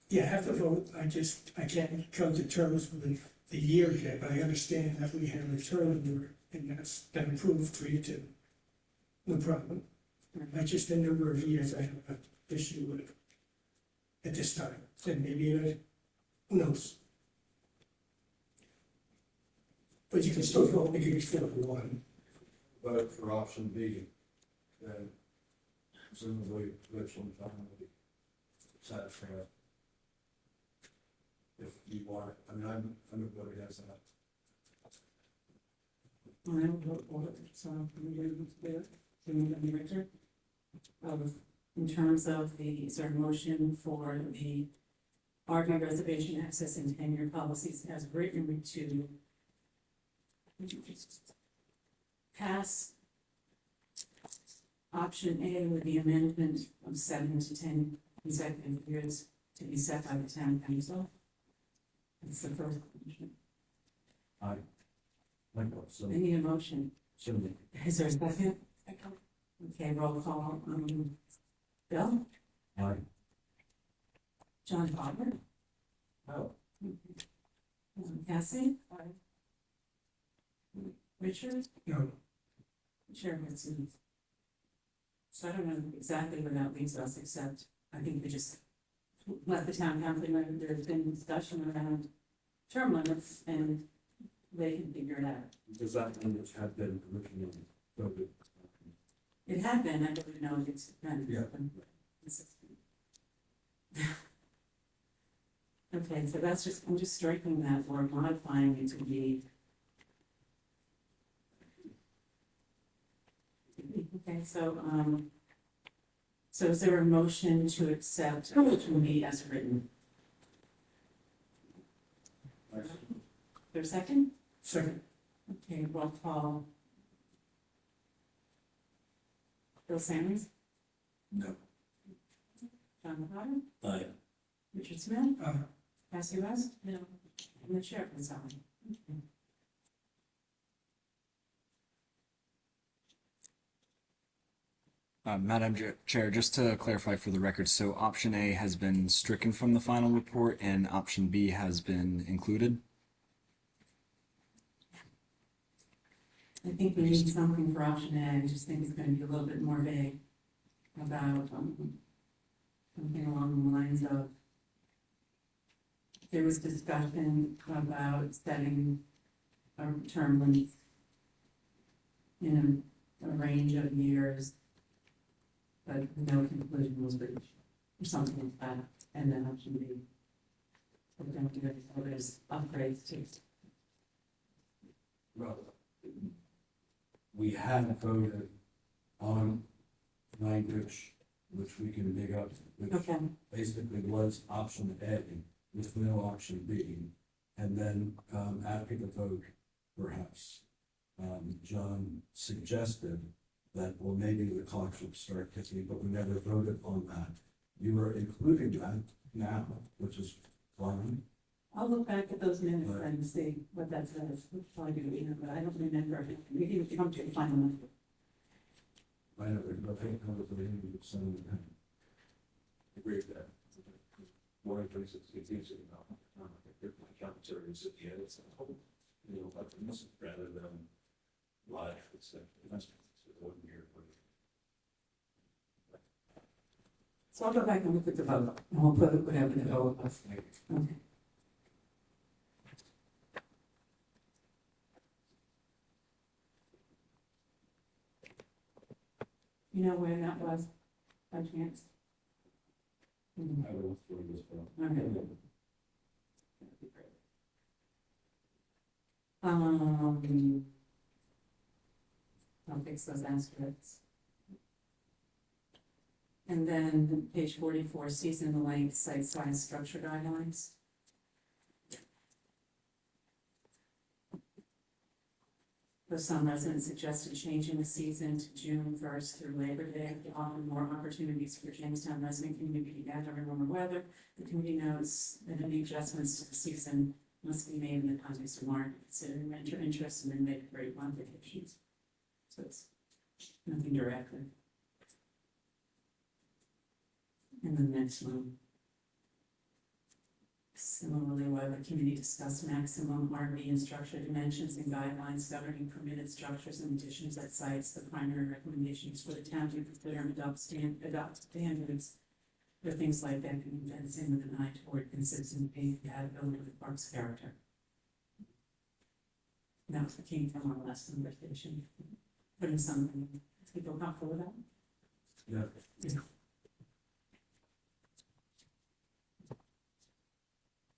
yeah, I have to vote, I can't come to terms with the year yet, but I understand that we have a term limit, and that's been approved 3-2. No problem. I just, the number of years I have an issue with at this time, and maybe, who knows? But you can still vote, you can still one. Vote for option B, then presumably Richland family will be satisfied. If you want, I mean, I'm a vote against that. I will vote for it, so I'm going to do it. Do we need the director? In terms of is there a motion for the RV reservation access and tenure policies as written to pass option A with the amendment of 7 to 10 consecutive years to be set by the town council? That's the first motion. So, I need a motion. so Is there a second? Okay, roll call, Bill? Aye. John Bobber? Oh. Cassie? Richard? No, Chair Whitson. So I don't know exactly where that leaves us, except I think we just let the town council know there's been discussion around term limits and they can figure it out. Does that language have been originally voted? It had been, I don't know if it's been. Yeah. Okay, so that's just, I'm just striking that or modifying it to be. Okay, so is there a motion to accept option B as written? There's a second? second, Okay, roll call. Bill Sanders? No. John McCartan? Aye. Richard Smith? uh, Cassie West? No. And the chair is on. Okay. Madam Chair, just to clarify for the record, so option A has been stricken from the final report and option B has been included. I think we need something for option A, I just think it's gonna be a little bit more vague about, something along the lines of there was discussion about setting a term limit in a range of years, but no conclusion was reached, or something like that, and then option B. So we're gonna do it, so there's upgrades too. Well, we have voted on language which we can dig up, which Okay, basically was option A with no option B. And then, after the vote, perhaps, John suggested that, well, maybe the clock should start ticking, but we never voted on that. You are including that now, which is fine. I'll look back at those minutes and see what that says, we'll probably do, you know, but I don't remember, we can come to the final number. I know, but I think that was the beginning of some. Agree with that. One of the things that's confusing about, my commentary is at the end, it's a whole, like this rather than live, it's a 1 year. So I'll go back and look at the vote, and we'll put whatever the vote was. Okay. You know where that was, by chance? Mhm. I will throw this one. Okay. That'd be great. I'll fix those asterisks. And then page 44, season length, site size, structure guidelines. For some residents suggested changing the season to June 1st through Labor Day to offer more opportunities for Jamestown resident community to gather in warmer weather. The committee notes that any adjustments to the season must be made in the context of market, considering renter interest and then make great modifications. So it's nothing directly. And the next one. Similarly, while the committee discussed maximum RV and structure dimensions and guidelines governing permitted structures and additions at sites, the primary recommendations for the town to consider and adopt standards for things like decking and fencing with an eye toward consistent compatibility with the park's character. And that was what came from our last conversation. Putting something, people comfortable with that? Yeah.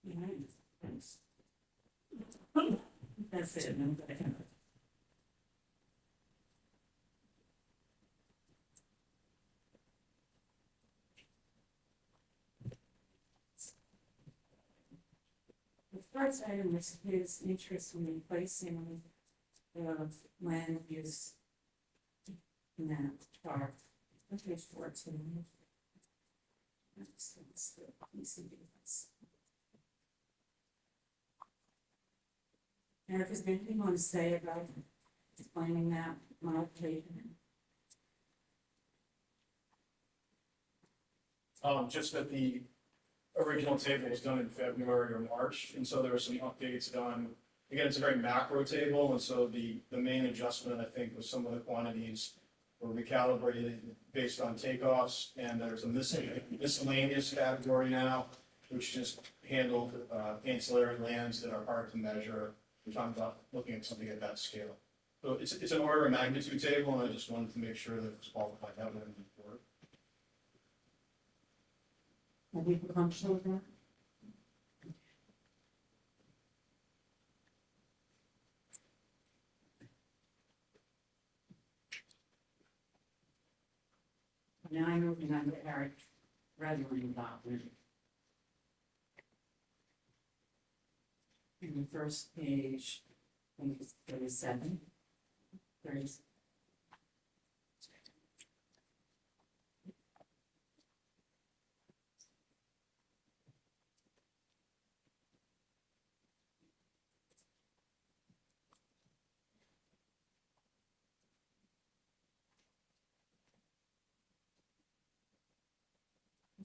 All right, thanks. That's it. No, but I can- The first item is his interest in replacing the land use map chart. Okay, 14. That's the PCBs. And if there's anything you want to say about explaining that modification. Just that the original table was done in February or March, and so there were some updates done. Again, it's a very macro table, and so the main adjustment, I think, was some of the quantities were recalibrated based on takeoffs, and there's a miscellaneous category now, which just handled ancillary lands that are hard to measure. We're talking about looking at something at that scale. So it's an order of magnitude table, and I just wanted to make sure that it was qualified out in the report. Are people comfortable with that? Now I'm moving on to Eric Redline document. In the first page, I think it's 37. 30.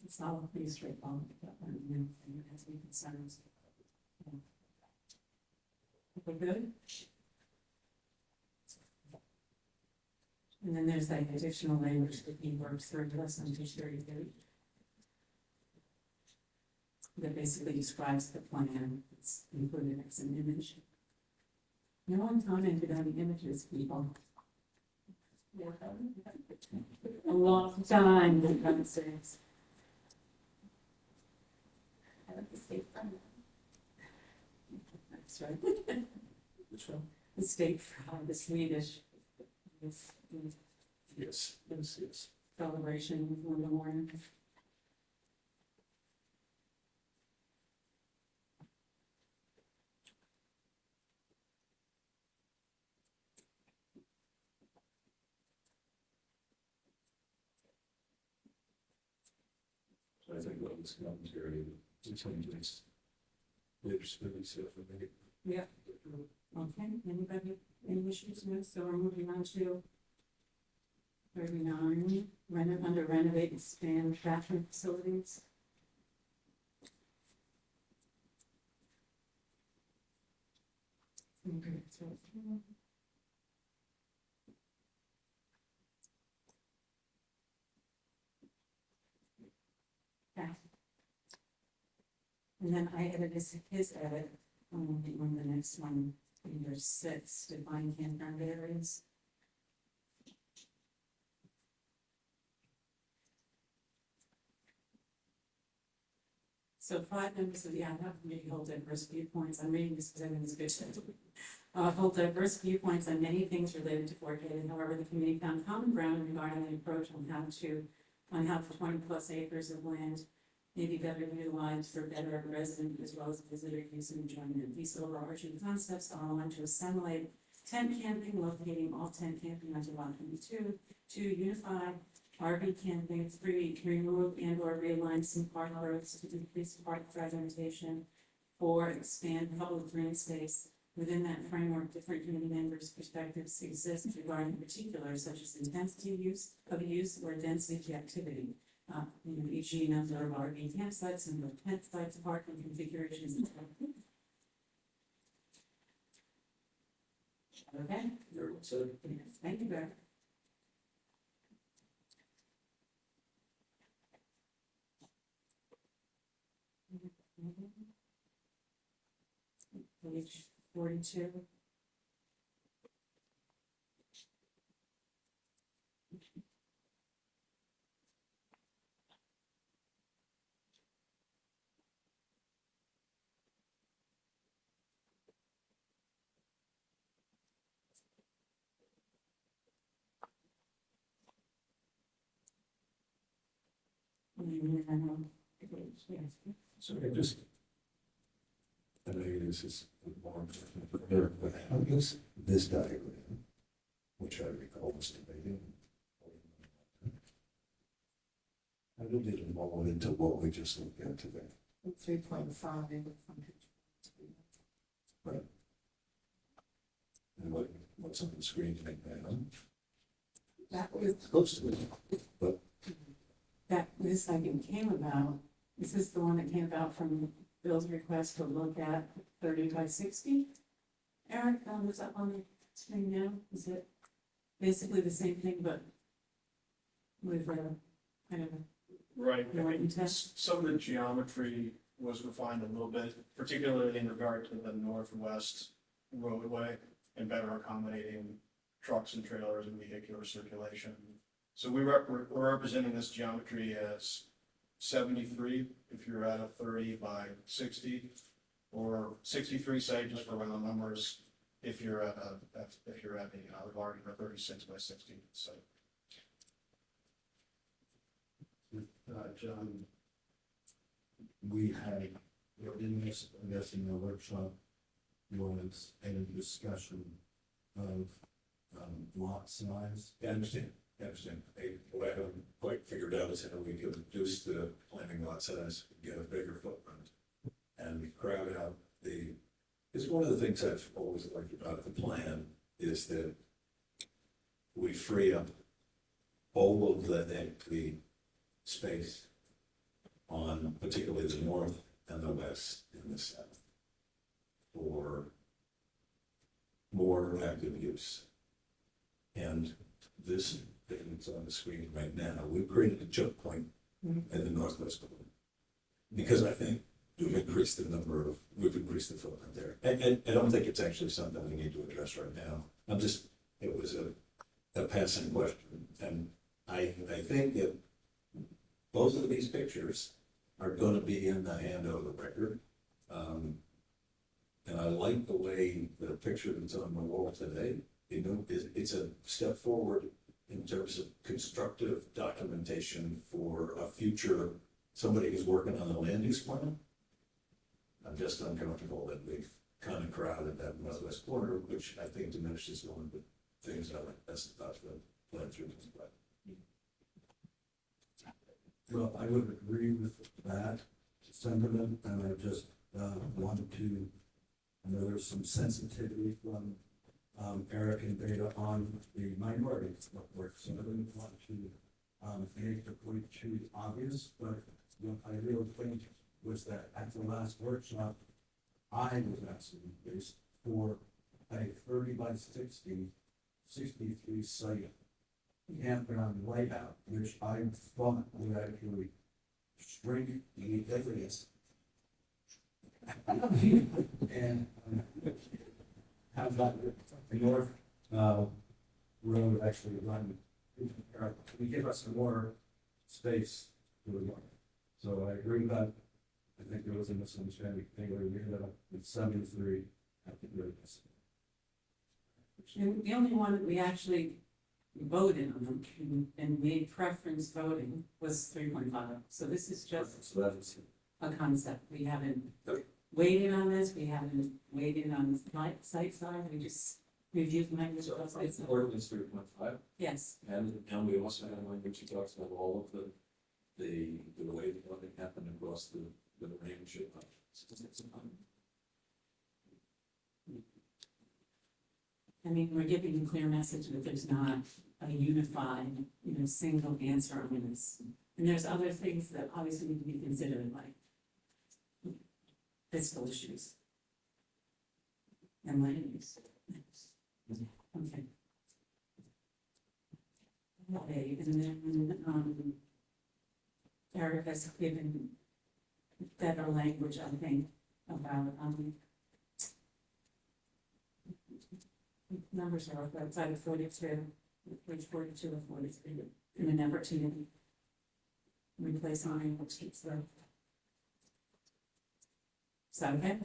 It's all pretty straightforward, but it has any concerns. Okay, good. And then there's that additional language that he works through with us on page 32. That basically describes the plan. It's included as an image. No one commented on the images, people. A long time, for God's sakes. That's right. Which one? The state fraud, the Swedish. This Yes, yes, yes. celebration in the morning. So I think that was commentary, the changes. There's really stuff in there. Yeah. Okay, anybody, any issues with, so we're moving on to 39, under renovate, expand bathroom facilities. Okay, so. Okay. And then I edited his edit on the next one, number 6, define campground areas. So 5 members of the ad hoc committee hold diverse viewpoints. I'm reading this because I think it's good. Hold diverse viewpoints on many things related to 4K. However, the committee found common ground regarding the approach on how the 20+ acres of land may be better utilized for better resident as well as visitor use and enjoyment. These overarching concepts are aligned to assimilate tent camping, locating all tent camping under lot 22, to unify RV camping, 3, remove and or realign some park roads to decrease park fragmentation, 4, expand public green space. Within that framework, different committee members' perspectives exist regarding particulars such as intensity of use or density of activity. each number of RV campsites and the tent sites, parking configurations, and stuff. Okay, Everyone said, yes, thank you, Barry. Page 42. So I just, I know this is more, but how does this diagram, which I recall was debating, how did it evolve into what we just looked at today? 3.5. Right. And what's on the screen right now? That was, It's close to it, but this item came about, this is the one that came about from Bill's request to look at 30 by 60. Eric, was up on the screen now? Is it basically the same thing, but with kind of Right, more intense? some of the geometry was refined a little bit, particularly in regard to the northwest roadway and better accommodating trucks and trailers and vehicular circulation. So we're representing this geometry as 73 if you're at a 30 by 60, or 63, say, just for round numbers, if you're at a larger 36 by 60. So. John, we had, in this, I guess, in the workshop, was a discussion of lot size. I understand. What I haven't quite figured out is how we could reduce the planning lot size, get a bigger footprint, and crowd out the, because one of the things I've always liked about the plan is that we free up all of the empty space on particularly the north and the west and the south for more active use. And this thing that's on the screen right now, we've created a choke point in the northwest corner. Because I think we've increased the footprint there. And I don't think it's actually something we need to address right now. It was a passing question. And I think that both of these pictures are gonna be in the handover record. And I like the way the picture that's on the wall today, it's a step forward in terms of constructive documentation for a future, somebody who's working on the land use plan. I'm just uncomfortable that we've kind of crowded that northwest corner, which I think diminishes one of the things I like best about the plan through this plan. Well, I would agree with that sentiment, and I just wanted to, I know there's some sensitivity from Eric and Beta on the minority report, so I didn't want to make the point too obvious, but what I really think was that at the last workshop, I was asking this for a 30 by 60, 63 site campground layout, which I thought would actually shrink the areas. And have that north road actually run, we give us some more space to the north. So I agree with that. I think there was a misunderstanding. We ended up with 73 at the greatest. And the only one that we actually voted on and made preference voting was 3.5. So this is just So that's a concept. We haven't weighed in on this. We haven't weighed in on the site side. We just reviewed the language of the site side. ordinance 3.5, Yes. and we also have language that talks about all of the way that nothing happened across the range of. I mean, we're giving a clear message that there's not a unified, single answer on this. And there's other things that obviously need to be considered, like fiscal issues. And land use. Okay. Okay, and then, Eric has given better language, I think, about, numbers are outside of 42, page 42 or 43, in an effort to replace line which keeps the. Is that okay?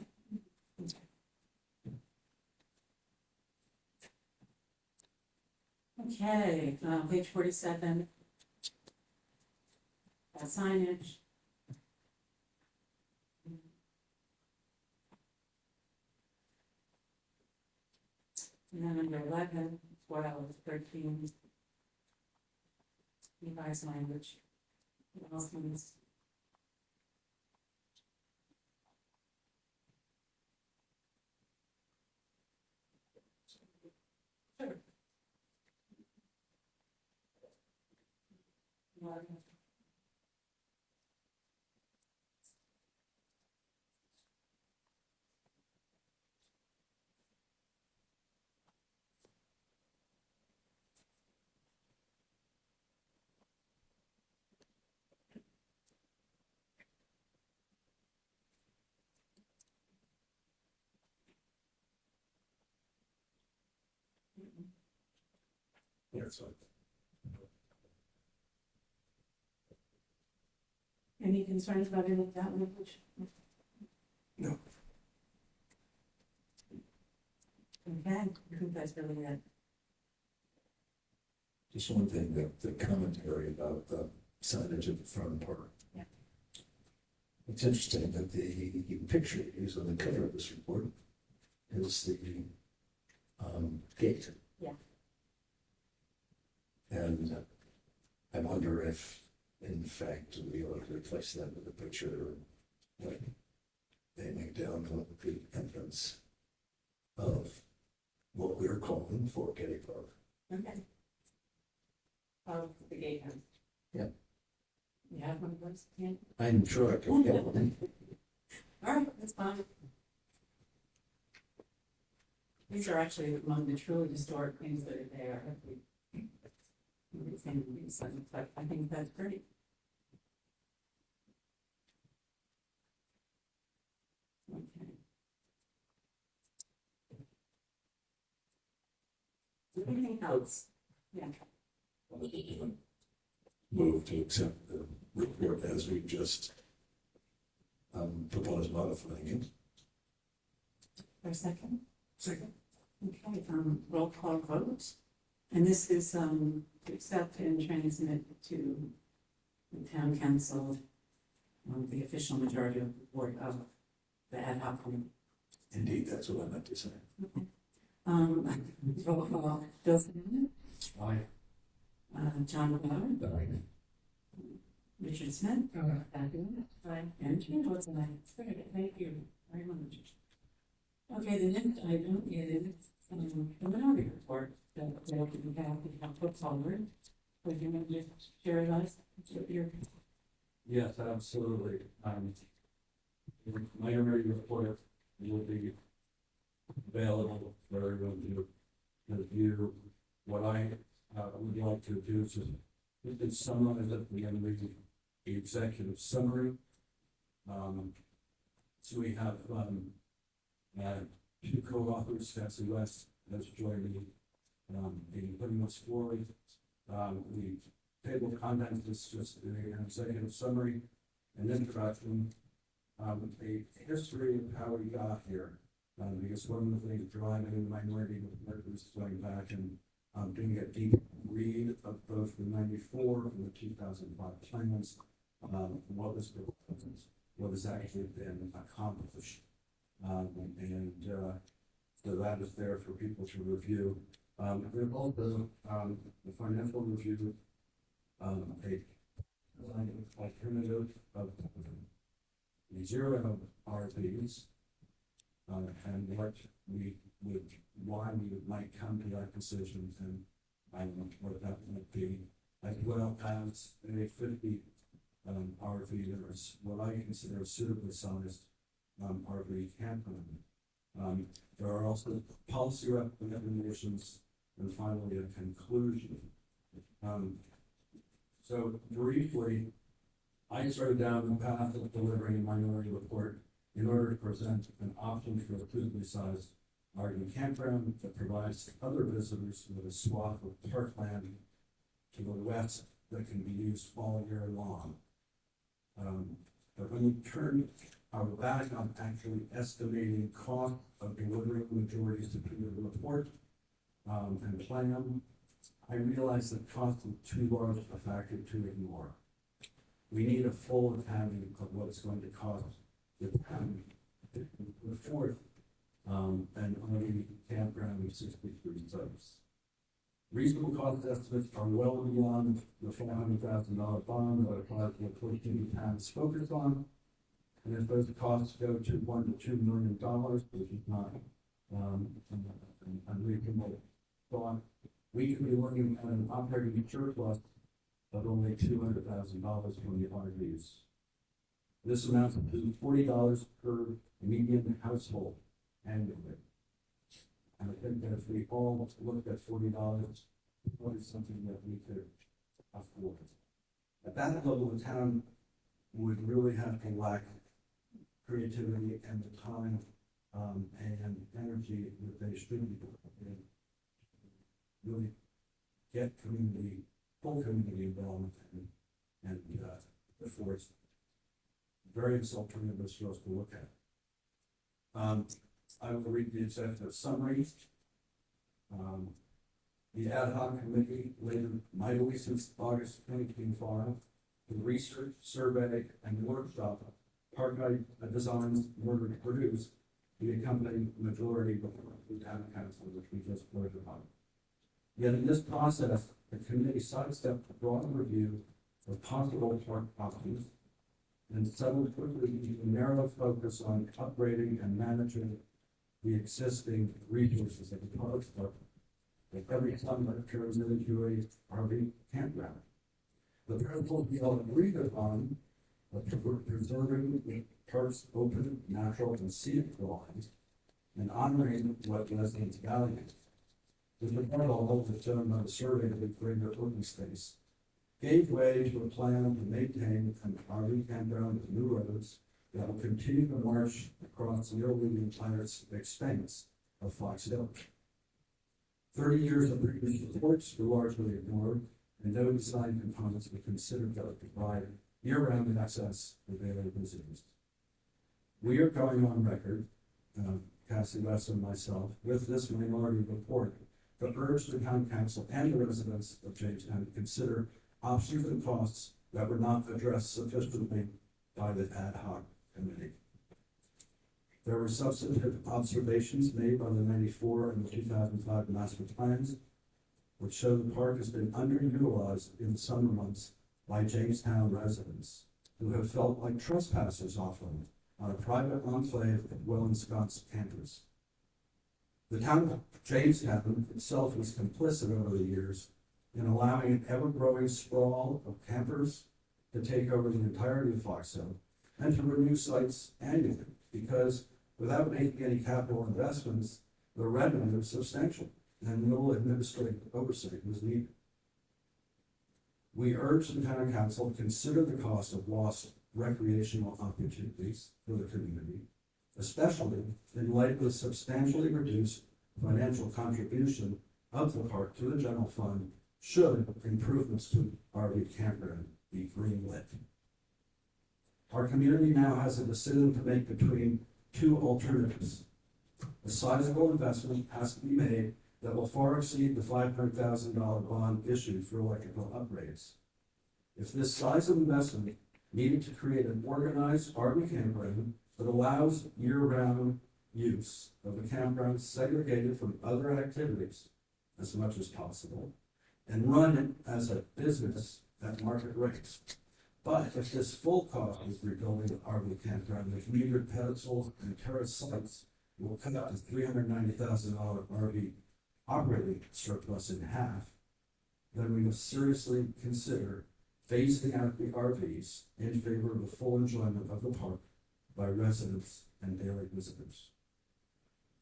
Okay, page 47. Signage. And then under 11, 12, 13. Revised language. What else is? Sure. Yeah, so. Any concerns about any of that language? No. Okay, I think that's really it. Just one thing, the commentary about the signage at the front part. Yeah. It's interesting that the picture used on the cover of this report is the gate. Yeah. And I wonder if, in fact, we ought to replace that with a picture like aiming down on the entrance of what we're calling Fort Getty Park. Okay. Oh, the gatehouse. Yeah. You have one of those? Yeah. I'm sure I can get one. All right, that's fine. These are actually among the truly historic things that are there. But I think that's great. Okay. Anything else? Yeah. Move to accept the report as we just proposed modifying it. For a second? Second. Okay, roll call vote. And this is, to accept and transmit to the town council, the official majority of the board of the ad hoc committee. Indeed, that's what I meant to say. Okay. Roll call, Bill Snyder, Aye. John Bauer, Richard Smith, and Jane votes aye. Good, thank you very much. Okay, the next item is, the minority report that we have put forward. Would you mind just share with us your? Yes, absolutely. My memory report will be available for everyone to review. What I would like to do is just summarize at the end of the executive summary. So we have two co-authors, Betsy West has joined me in putting this forward. The table of contents is just an executive summary, an introduction, a history of how we got here. Because one of the things driving minority is going back and doing a deep read of both the 94 and the 2005 plans. What was the what has actually been accomplished, and so that is there for people to review. We've also the financial review, a alternative of the zero RPs, and what we would, why we might come to that decision, and what that might be, as well as a 50 RV. There's what I consider a suitably sized RV campground. There are also policy recommendations and finally a conclusion. So briefly, I started down the path of delivering a minority report in order to present an option for a suitably sized RV campground that provides other visitors with a swath of parkland to the west that can be used all year long. But when you turn our back on actually estimating cost of delivering majorities to the report and plan, I realized that cost is too large a factor to ignore. We need a full accounting of what it's going to cost the town to afford and RV campground with 63 sites. Reasonable cost estimates are well beyond the $400,000 bond that applies to the portion the town is focused on. And if those costs go to $1 to $2 million, which is not an unreasonable thought, we could be looking at an operating surplus of only $200,000 from the RVs. This amounts to $40 per median household annually. And I think that if we all looked at $40, what is something that we could afford? At that level, the town would really have to lack creativity and the time and energy that they should be doing. Really get full community involvement and therefore it's various alternatives for us to look at. I will read the executive summary. The ad hoc committee later mightily since August 2025, the research, survey, and workshop park designs in order to produce the accompanying majority before the town council, which we just voted on. Yet in this process, the committee sidestepped a broad review of possible park options and settled quickly into a narrow focus on upgrading and managing the existing resources of the park that every summer turns into a RV campground. The principles we all agreed upon of preserving the park's open, natural, and scenic lines and honoring what residents value. The proposal, as shown by the survey of the greater open space, gave way to a plan to maintain an RV campground with new roads that will continue to march across nearly the entire expanse of Fox Hill. 30 years of previous reports were largely ignored, and no design components were considered to provide year-round access for daily visitors. We are going on record, Cassie West and myself, with this minority report to urge the town council and the residents of Jamestown to consider options and costs that were not addressed sufficiently by the ad hoc committee. There were substantive observations made by the 94 and the 2005 master plans, which show the park has been underutilized in the summer months by Jamestown residents who have felt like trespassers often on a private enclave of well-ensconced campers. The town of Jamestown itself was complicit over the years in allowing an ever-growing sprawl of campers to take over the entirety of Fox Hill and to renew sites annually, because without making any capital investments, the revenue was substantial and no administrative oversight was needed. We urge the town council to consider the cost of lost recreational opportunities for the community, especially in light of the substantially reduced financial contribution of the park to the general fund should improvements to RV campground be greenlit. Our community now has a decision to make between two alternatives. A sizable investment has to be made that will far exceed the $500,000 bond issued for electrical upgrades. If this size of investment needed to create an organized RV campground that allows year-round use of the campground segregated from other activities as much as possible, and run it as a business at market rates. But if this full cost is rebuilding the RV campground with metered pedestals and terrace sites, it will cut out the $390,000 RV operating surplus in half, then we must seriously consider phasing out the RVs in favor of the full enjoyment of the park by residents and daily visitors.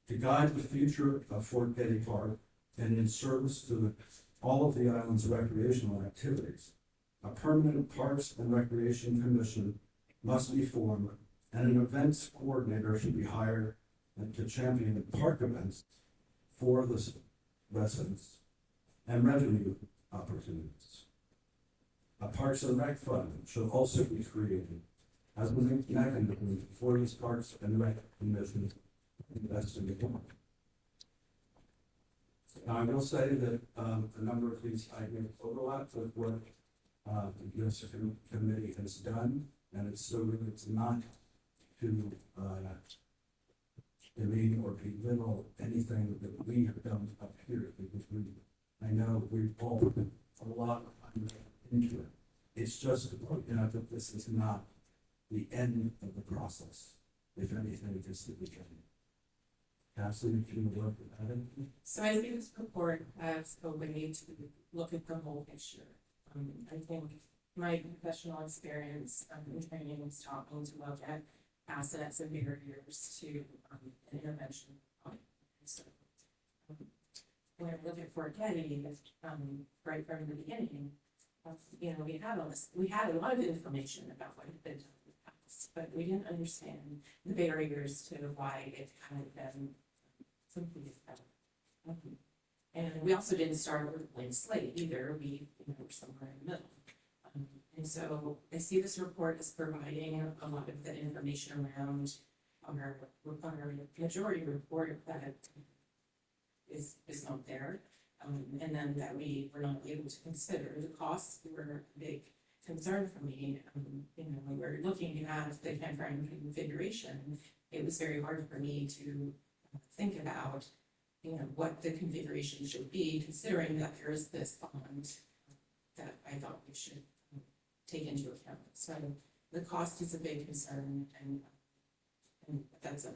To guide the future of Fort Getty Park and in service to all of the island's recreational activities, a permanent Parks and Recreation Commission must be formed, and an events coordinator should be hired and to champion park events for the residents and revenue opportunities. A Parks and Rec Fund should also be created as a mechanism for these Parks and Rec commissions invest in the park. Now, I will say that a number of these items overlap with what this committee has done, and it's so really it's not to demean or belittle anything that we have done up here, because I know we've all put a lot of time into it. It's just to point out that this is not the end of the process. If anything, it is the beginning. Cassie, if you would like to add anything? So I think this report has a way to look at the whole picture. I think my professional experience in training has taught me to look at assets and barriers to an intervention. So, when I look at Fort Getty, right from the beginning, we had a lot of information about what had been done in the past, but we didn't understand the barriers to why it hadn't been completed. And we also didn't start with a blank slate either. We were somewhere in the middle. And so I see this report as providing a lot of the information around our majority report that is not there. And then that we were not able to consider. The costs were a big concern for me. When we were looking at the campground configuration, it was very hard for me to think about, what the configuration should be, considering that there is this bond that I thought we should take into account. So the cost is a big concern, and that's a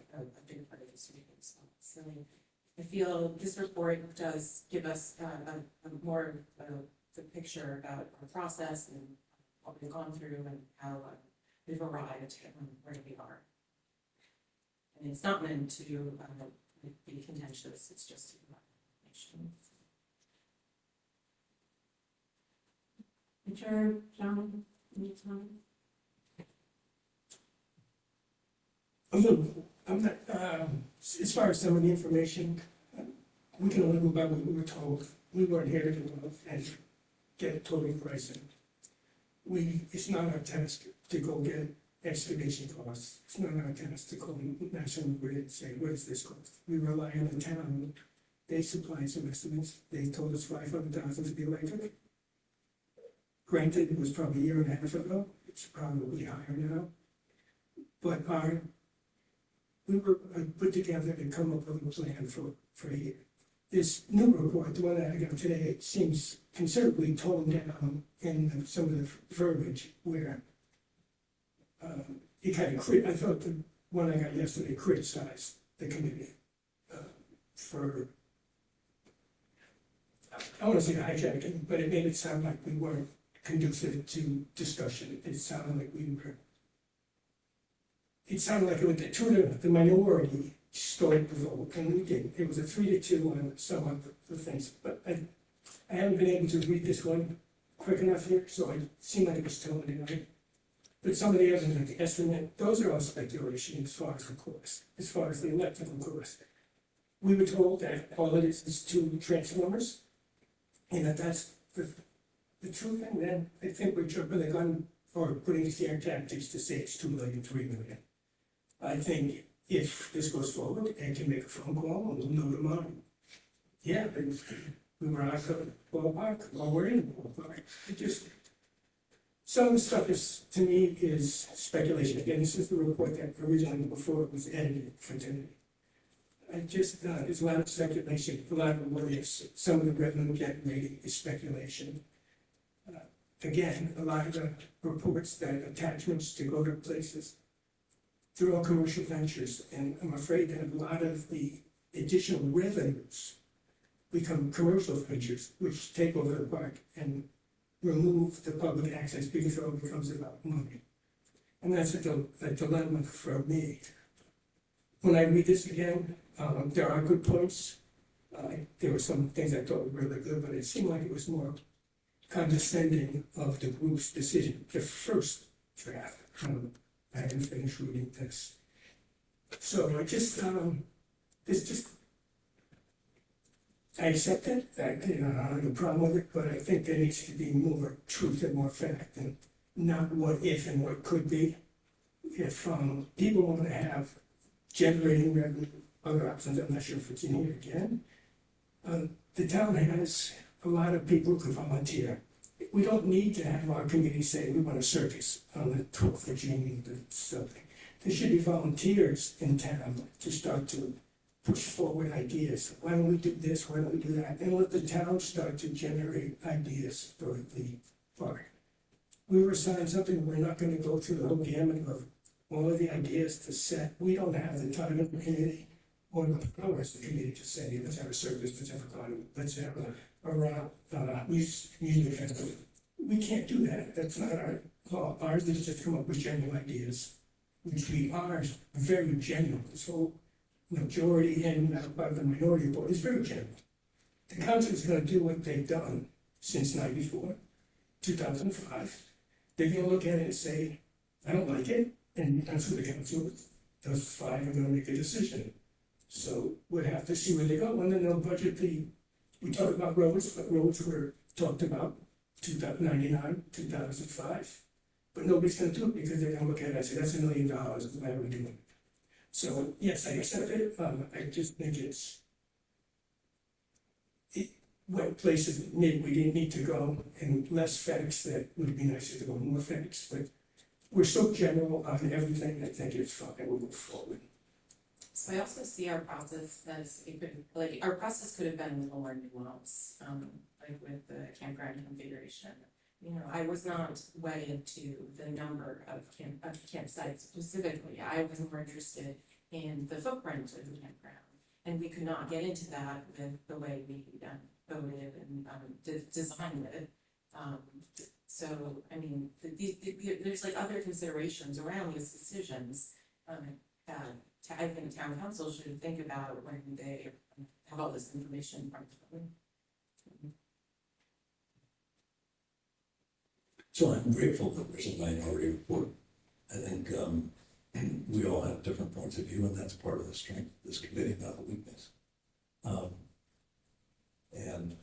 big part of this reading. So I feel this report does give us a more the picture about our process and what we've gone through and how we've arrived where we are. And it's not meant to be contentious, it's just to provide information. Richard, John, any comment? I'm not, as far as some of the information, we can only go by what we were told. We weren't here to go and get total pricing. It's not our task to go get excavation costs. It's not our task to call National Grid and say, what is this cost? We rely on the town. They supplied some estimates. They told us $500,000 to be electric. Granted, it was probably a year and a half ago. It's probably higher now. But we were put together to come up with a plan for a year. This new report, the one that I got today, it seems considerably toned down in some of the verbiage where it kind of I thought the one I got yesterday criticized the committee for, I want to say hijacking, but it made it sound like we weren't conducive to discussion. It sounded like it was the minority stole the vote, and we did. It was a 3-2 on some of the things, but I haven't been able to read this one quick enough here, so it seemed like it was telling tonight. But some of the others, like the estimate, those are all speculation as far as the course, as far as the electrical course. We were told that all it is 2 transformers, and that's the true thing. Then I think we're jumping the gun for putting scare tactics to say it's $2 million, $3 million. I think if this goes forward, and can make a phone call and we'll know tomorrow. Yeah, we were out of the ballpark, or we're in the ballpark. It just, some of the stuff is, to me, is speculation. Again, this is the report that originally before it was edited for today. I just, there's a lot of speculation, a lot of what ifs. Some of the revenue generating is speculation. Again, a lot of the reports that attachments to go to places, they're all commercial ventures, and I'm afraid that a lot of the additional revenues become commercial ventures, which take over the park. And remove the public access because it all becomes about money. And that's a dilemma for me. When I read this again, there are good points. There were some things I thought were really good, but it seemed like it was more condescending of the group's decision, the first draft. I haven't finished reading this. So I just, it's just, I accept it, I don't have a problem with it, but I think there needs to be more truth and more fact and not what if and what could be. If people want to have generating revenue, other options, I'm not sure if it's in here again. The town has a lot of people who can volunteer. We don't need to have our committee say we want a circus on the 12th of June or something. There should be volunteers in town to start to push forward ideas. Why don't we do this? Why don't we do that? And let the town start to generate ideas for the park. We were assigned something, we're not gonna go through the whole gamut of all of the ideas to set. We don't have the time of the committee or the powers of the committee to say, let's have a service, let's have a carnival, let's have we can't do that. That's not our law. Ours is just come up with general ideas, which we are very general. This whole majority and by the minority report is very general. The council is going to do what they've done since 94, 2005. They're going to look at it and say, I don't like it, and that's what the council, those five are going to make a decision. So we'll have to see where they go, and then they'll budget we talked about roads, but roads were talked about 1999, 2005. But nobody's going to do it because they're going to look at it and say, that's $1 million, why are we doing it? So, yes, I accept it. I just think it went places maybe we didn't need to go, and less facts that would be nicer to go more facts. But we're so general on everything, I think it's fine, we'll move forward. So I also see our process as our process could have been a little more nuanced, like with the campground configuration. I was not wedded to the number of campsites specifically. I was more interested in the footprint of the campground, and we could not get into that with the way we voted and designed it. So I mean, there's like other considerations around these decisions that I think town council should think about when they have all this information in front of them. So I'm grateful that there's a minority report. I think we all have different points of view, and that's part of the strength of this committee, not a weakness. And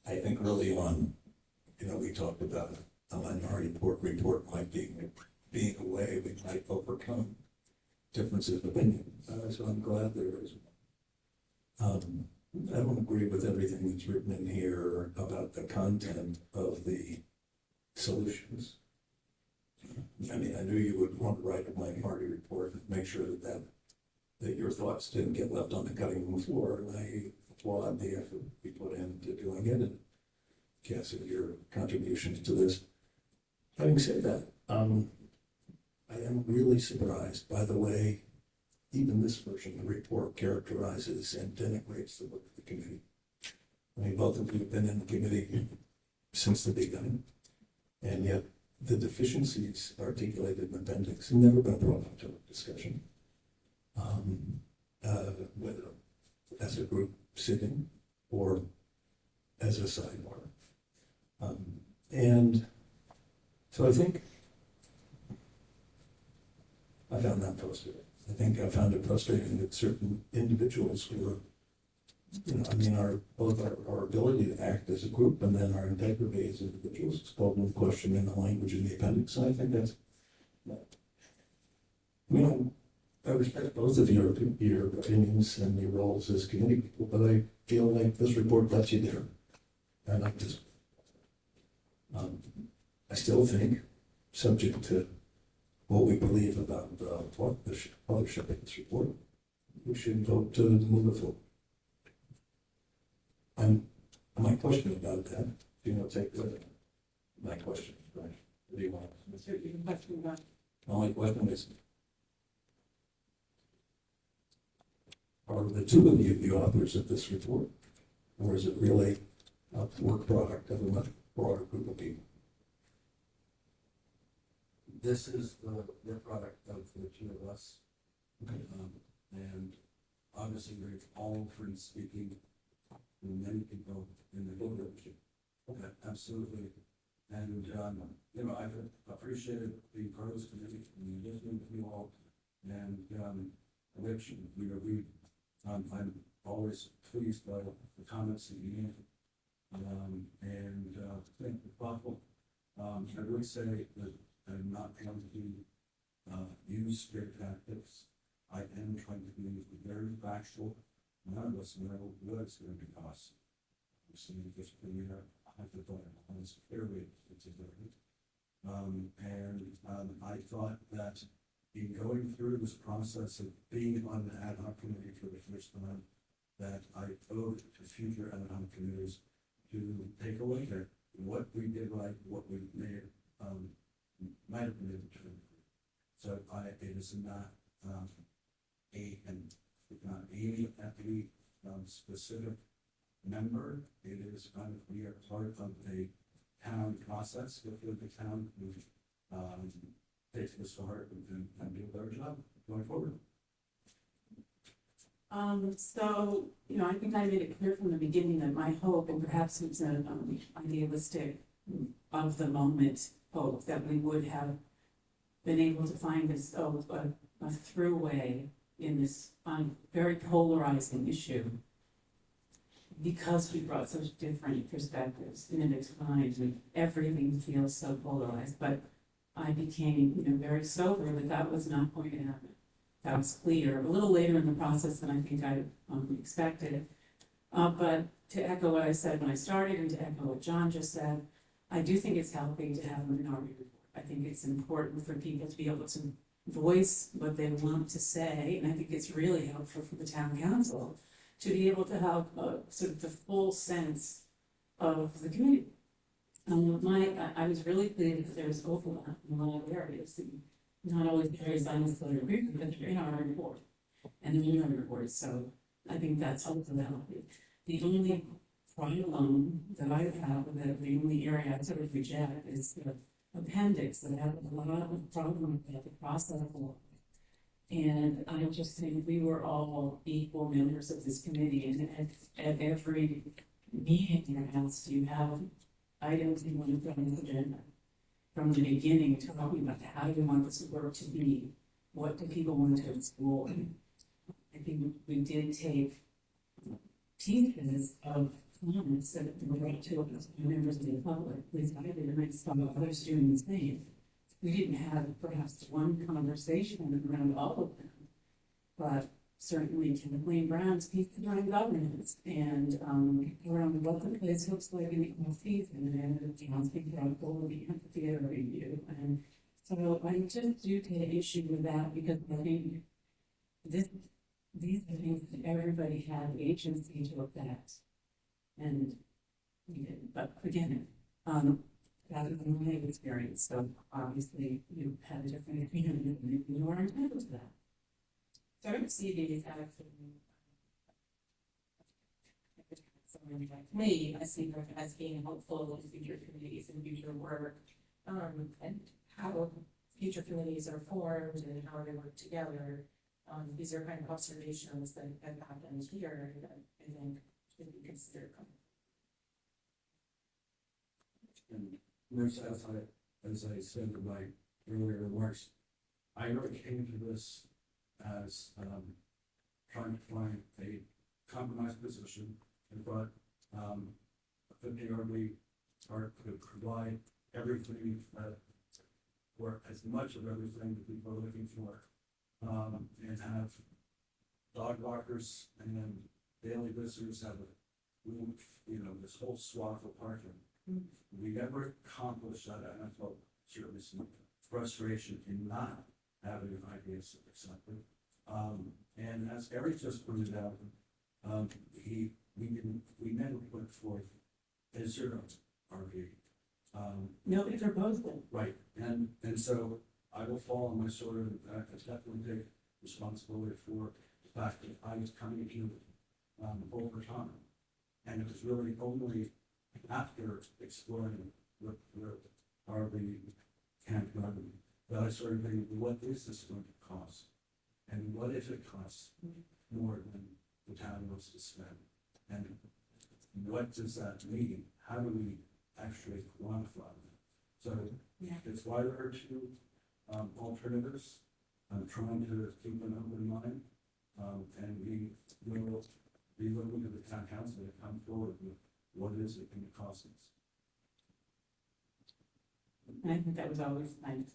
I think early on, we talked about a minority report might be being a way we might overcome differences of opinion. So I'm glad there is one. I don't agree with everything that's written in here about the content of the solutions. I mean, I knew you would want to write a minority report and make sure that your thoughts didn't get left on the cutting room floor, and I applaud the effort we put into doing it, and Cassie, your contributions to this. Having said that, I am really surprised by the way even this version of the report characterizes and denigrates the work of the committee. I mean, both of you have been in the committee since the beginning, and yet the deficiencies articulated in the appendix have never been brought up to discussion, whether as a group sitting or as a sidebar. And so I think I found that frustrating. I think I found it frustrating that certain individuals who are, both our ability to act as a group and then our integrity as individuals is called into question in the language in the appendix. And I think that's, I respect both of your opinions and your roles as committee people, but I feel like this report lets you there. And I just, I still think, subject to what we believe about the authorship of this report, we should vote to move it forward. My question about that, take my question, right? What do you want? My question is, are the two of you the authors of this report? Or is it really a work product of a broader group of people? This is the product of the two of us. And obviously, we've all been speaking to many people in the village. Absolutely. And, you know, I've appreciated the pros committee and listening to you all. And, which, you know, I'm always pleased by the comments that you make. Think it's thoughtful. I would say that I'm not trying to use scare tactics. I am trying to be very factual. None of us know what it's going to cost. So just we have to put on this clearly. I thought that in going through this process of being on the ad hoc committee for the first time, that I owed to future ad hoc committees to take a look at what we did right, what we might have been able to improve. So it is not not aiming at any specific member. It is kind of, we are part of a town process with the town who takes this to heart and do a better job going forward. So, you know, I think I made it clear from the beginning that my hope, and perhaps it's an idealistic of the moment hope, that we would have been able to find this a throughway in this very polarizing issue, because we brought such different perspectives in a time when everything feels so polarized. But I became, you know, very sober that was not going to happen. That was clear a little later in the process than I think I expected. But to echo what I said when I started, and to echo what John just said, I do think it's healthy to have a minority report. I think it's important for people to be able to voice what they want to say, and I think it's really helpful for the town council to be able to have sort of the full sense of the community. I was really pleased that there was overlap in a lot of areas that not always areas I necessarily agree with, but they're in our report and the minority report. So I think that's also healthy. The only problem that I have with it, the only area I sort of reject, is the appendix that has a lot of problems with the process law. And I just think we were all equal members of this committee, and at every meeting you're asked, you have items you want to put on the agenda from the beginning, talking about how do you want this work to be, what do people want to explore. I think we did take pieces of comments that were brought to us by members of the public. At least I did, and I saw others doing the same. We didn't have perhaps one conversation around all of them, but certainly Kathleen Brown's piece around governance, and around what the place looks like in the off season, and John's big article, the amphitheater review. And so I just do take issue with that, because I think these are things that everybody had agency to affect. And we did, but again, that is my experience. So obviously you had a different opinion, and you are entitled to that. So I don't see these as someone like me. I see them as being helpful in future committees and future work, and how future committees are formed and how they work together. These are kind of observations that have happened here that I think should be considered. And there's, as I said in my earlier remarks, I really came to this as trying to find a compromise position, and thought the PRB could provide everything or as much of everything that people are looking for, and have dog walkers and daily visitors have this whole swath of parking. We never accomplished that, and I felt certainly some frustration in not having an idea accepted. And as Eric just pointed out, we never put forth a zero RV. Nobody proposed it. Right, and so I will fall on my sword, and I definitely take responsibility for the fact that I was coming to over time, and it was really only after exploring what RV campground, that I started thinking, what is this going to cost? And what if it costs more than the town wants to spend? And what does that mean? How do we actually quantify that? So it's why there are two alternatives. I'm trying to keep an open mind, and we will be looking to the town council to come forward with what is it going to cost us. And I think that was always nice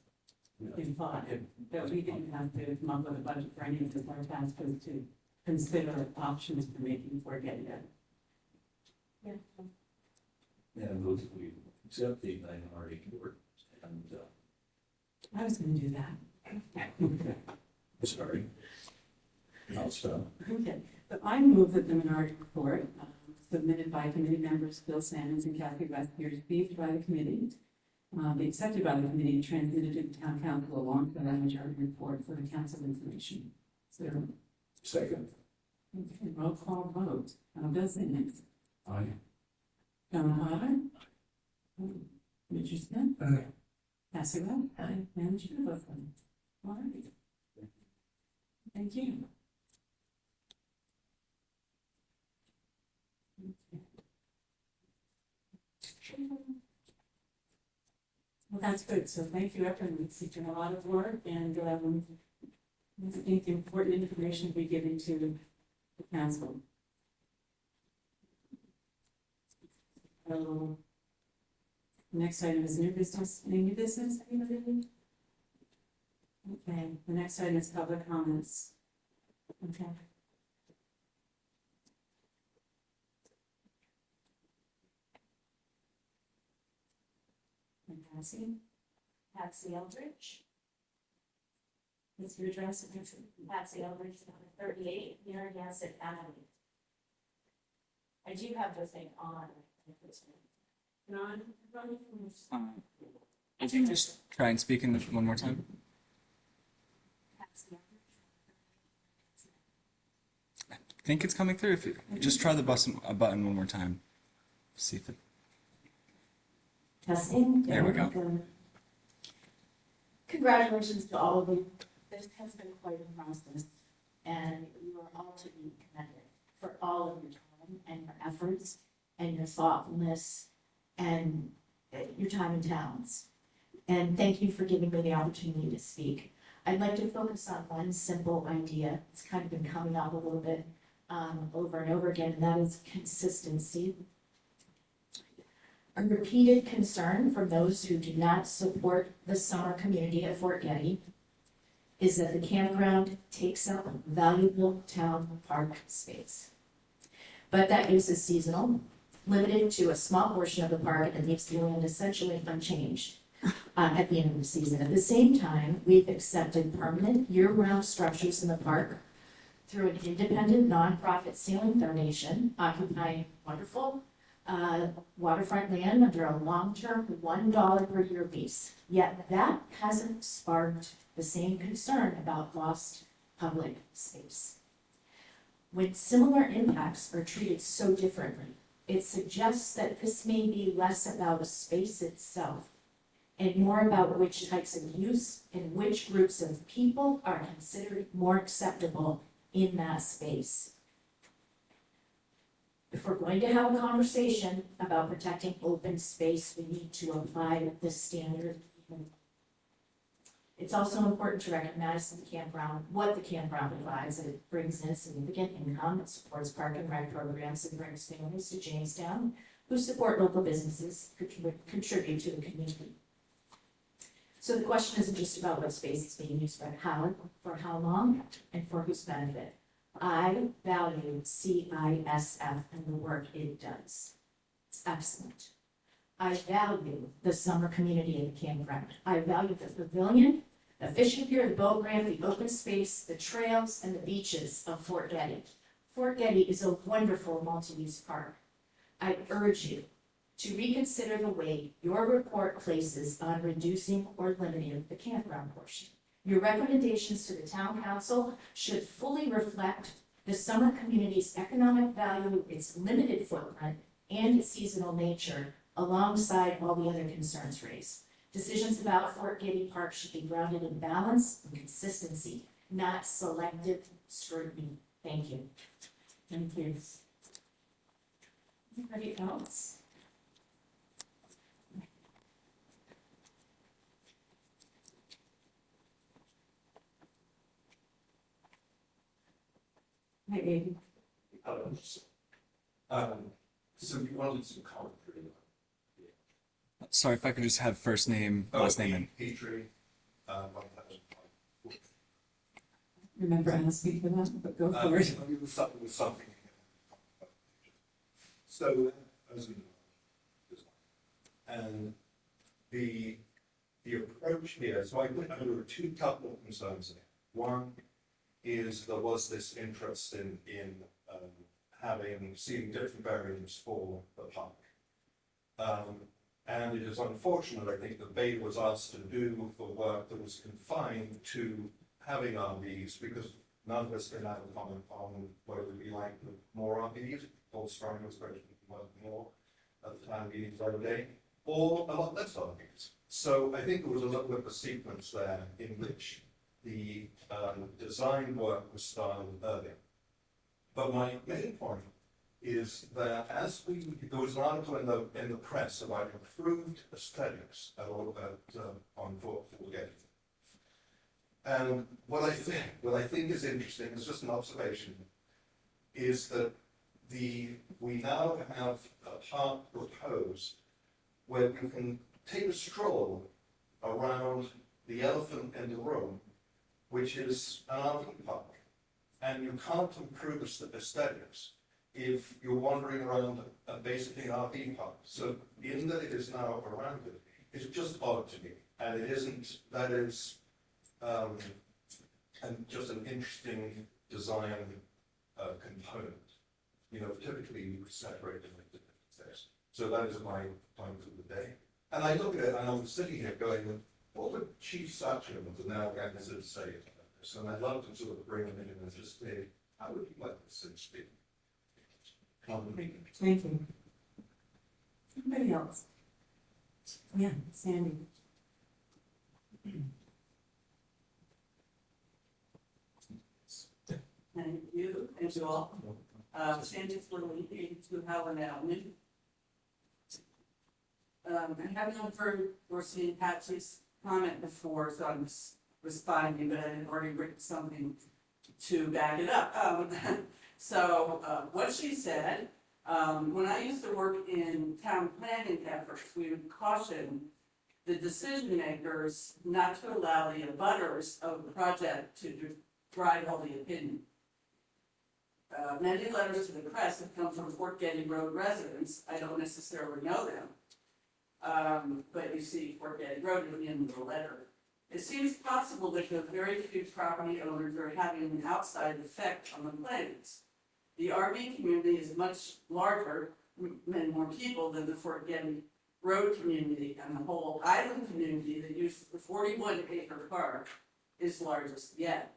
in thought, that we didn't have to come up with a budget for any of the our tasks, but to consider options for making Fort Getty better. And those, we accept the minority report, and, I was gonna do that. sorry. I'll stop. Okay, so I move that the minority report submitted by committee members Bill Sanders and Kathy West be received by the committee, be accepted by the committee, and transmitted to the town council along with the majority report for the council information. So, Second. okay, roll call vote. Bill Sanders. Aye. John Potter. Richard Smith. Aye. Cassie Webb. Aye. And Jim Wilson. All right. Thank you. Well, that's good. So thank you, everyone. It's doing a lot of work, and I think the important information will be given to the council. So, next item is new business. Any new business? Anybody? Okay, the next item is public comments. Okay. And Patsy Eldridge. what's your address? Patsy Eldridge, number 38, near Gansett Avenue. I do have the thing on. If you just try and speak in one more time. Patsy Eldridge. I think it's coming through. If you just try the button one more time, see if it. Testing. There we go. Congratulations to all of you. This has been quite a process, and you are all to be commended for all of your time and your efforts and your thoughtfulness and your time and talents. And thank you for giving me the opportunity to speak. I'd like to focus on one simple idea. It's kind of been coming up a little bit over and over again, and that is consistency. A repeated concern from those who do not support the summer community at Fort Getty is that the campground takes up valuable town park space. But that use is seasonal, limited to a small portion of the park, and leaves the land essentially unchanged at the end of the season. At the same time, we've accepted permanent year-round structures in the park through an independent nonprofit ceiling foundation occupying wonderful waterfront land under a long-term $1 per year lease. Yet that hasn't sparked the same concern about lost public space. When similar impacts are treated so differently, it suggests that this may be less about a space itself and more about which types of use and which groups of people are considered more acceptable in that space. If we're going to have a conversation about protecting open space, we need to apply the standard. It's also important to recognize what the campground provides. It brings in significant income, it supports park and ride programs, and brings families to Jamestown who support local businesses, contribute to the community. So the question isn't just about what space is being used, but how, for how long, and for whose benefit. I value CISF and the work it does. It's excellent. I value the summer community of the campground. I value the pavilion, the fishing pier, the boat ramp, the open space, the trails, and the beaches of Fort Getty. Fort Getty is a wonderful multi-use park. I urge you to reconsider the way your report places on reducing or limiting the campground portion. Your recommendations to the town council should fully reflect the summer community's economic value, its limited footprint, and its seasonal nature alongside all the other concerns raised. Decisions about Fort Getty Park should be grounded in balance and consistency, not selective scrutiny. Thank you. Thank you. Anybody else? Hi, Aiden. So you wanted some commentary. Sorry if I could just have first name, last name, and Petrie, 1005. Remember asking for that, but go for it. It was something. So, as we know, and the approach here, so there were two couple of concerns there. One is there was this interest in seeing different variants for the park. And it is unfortunate, I think, that Bay was asked to do the work that was confined to having RVs, because none of us can have a comment on whether we like more RVs. Paul Strong was going to work more at the time meetings the other day, or a lot less RVs. So I think there was a little bit of a sequence there in which the design work was started earlier. But my main point is that there was an article in the press about improved aesthetics on Fort Getty. And what I think is interesting, is just an observation, is that we now have a park proposed where we can take a stroll around the elephant in the room, which is an RV park. And you can't improve aesthetics if you're wandering around basically an RV park. So in that it is now around it, it's just odd to me. And it isn't, that is and just an interesting design component. You know, typically you would separate them into different things. So that is my time for the day. And I look at it and I'm sitting here going, what would Chief Sachin and now Ganser say about this? And I'd love to sort of bring them in and just say, how would you like this thing to be? Thank you. Anybody else? Yeah, Sandy. Thank you, and you all. Sandy's Lily, 82 Howland Avenue. I haven't heard or seen Patsy's comment before, so I'm just responding, but I had already written something to back it up. What she said, when I used to work in town planning efforts, we would caution the decision makers not to allow the abutters of the project to drive all the opinion. Many letters to the press have come from Fort Getty Road residents. I don't necessarily know them, but you see Fort Getty Road at the end of the letter. It seems possible that the very few property owners are having an outside effect on the plans. The RV community is much larger, many more people than the Fort Getty Road community, and the whole island community that uses the 41-acre park is largest yet.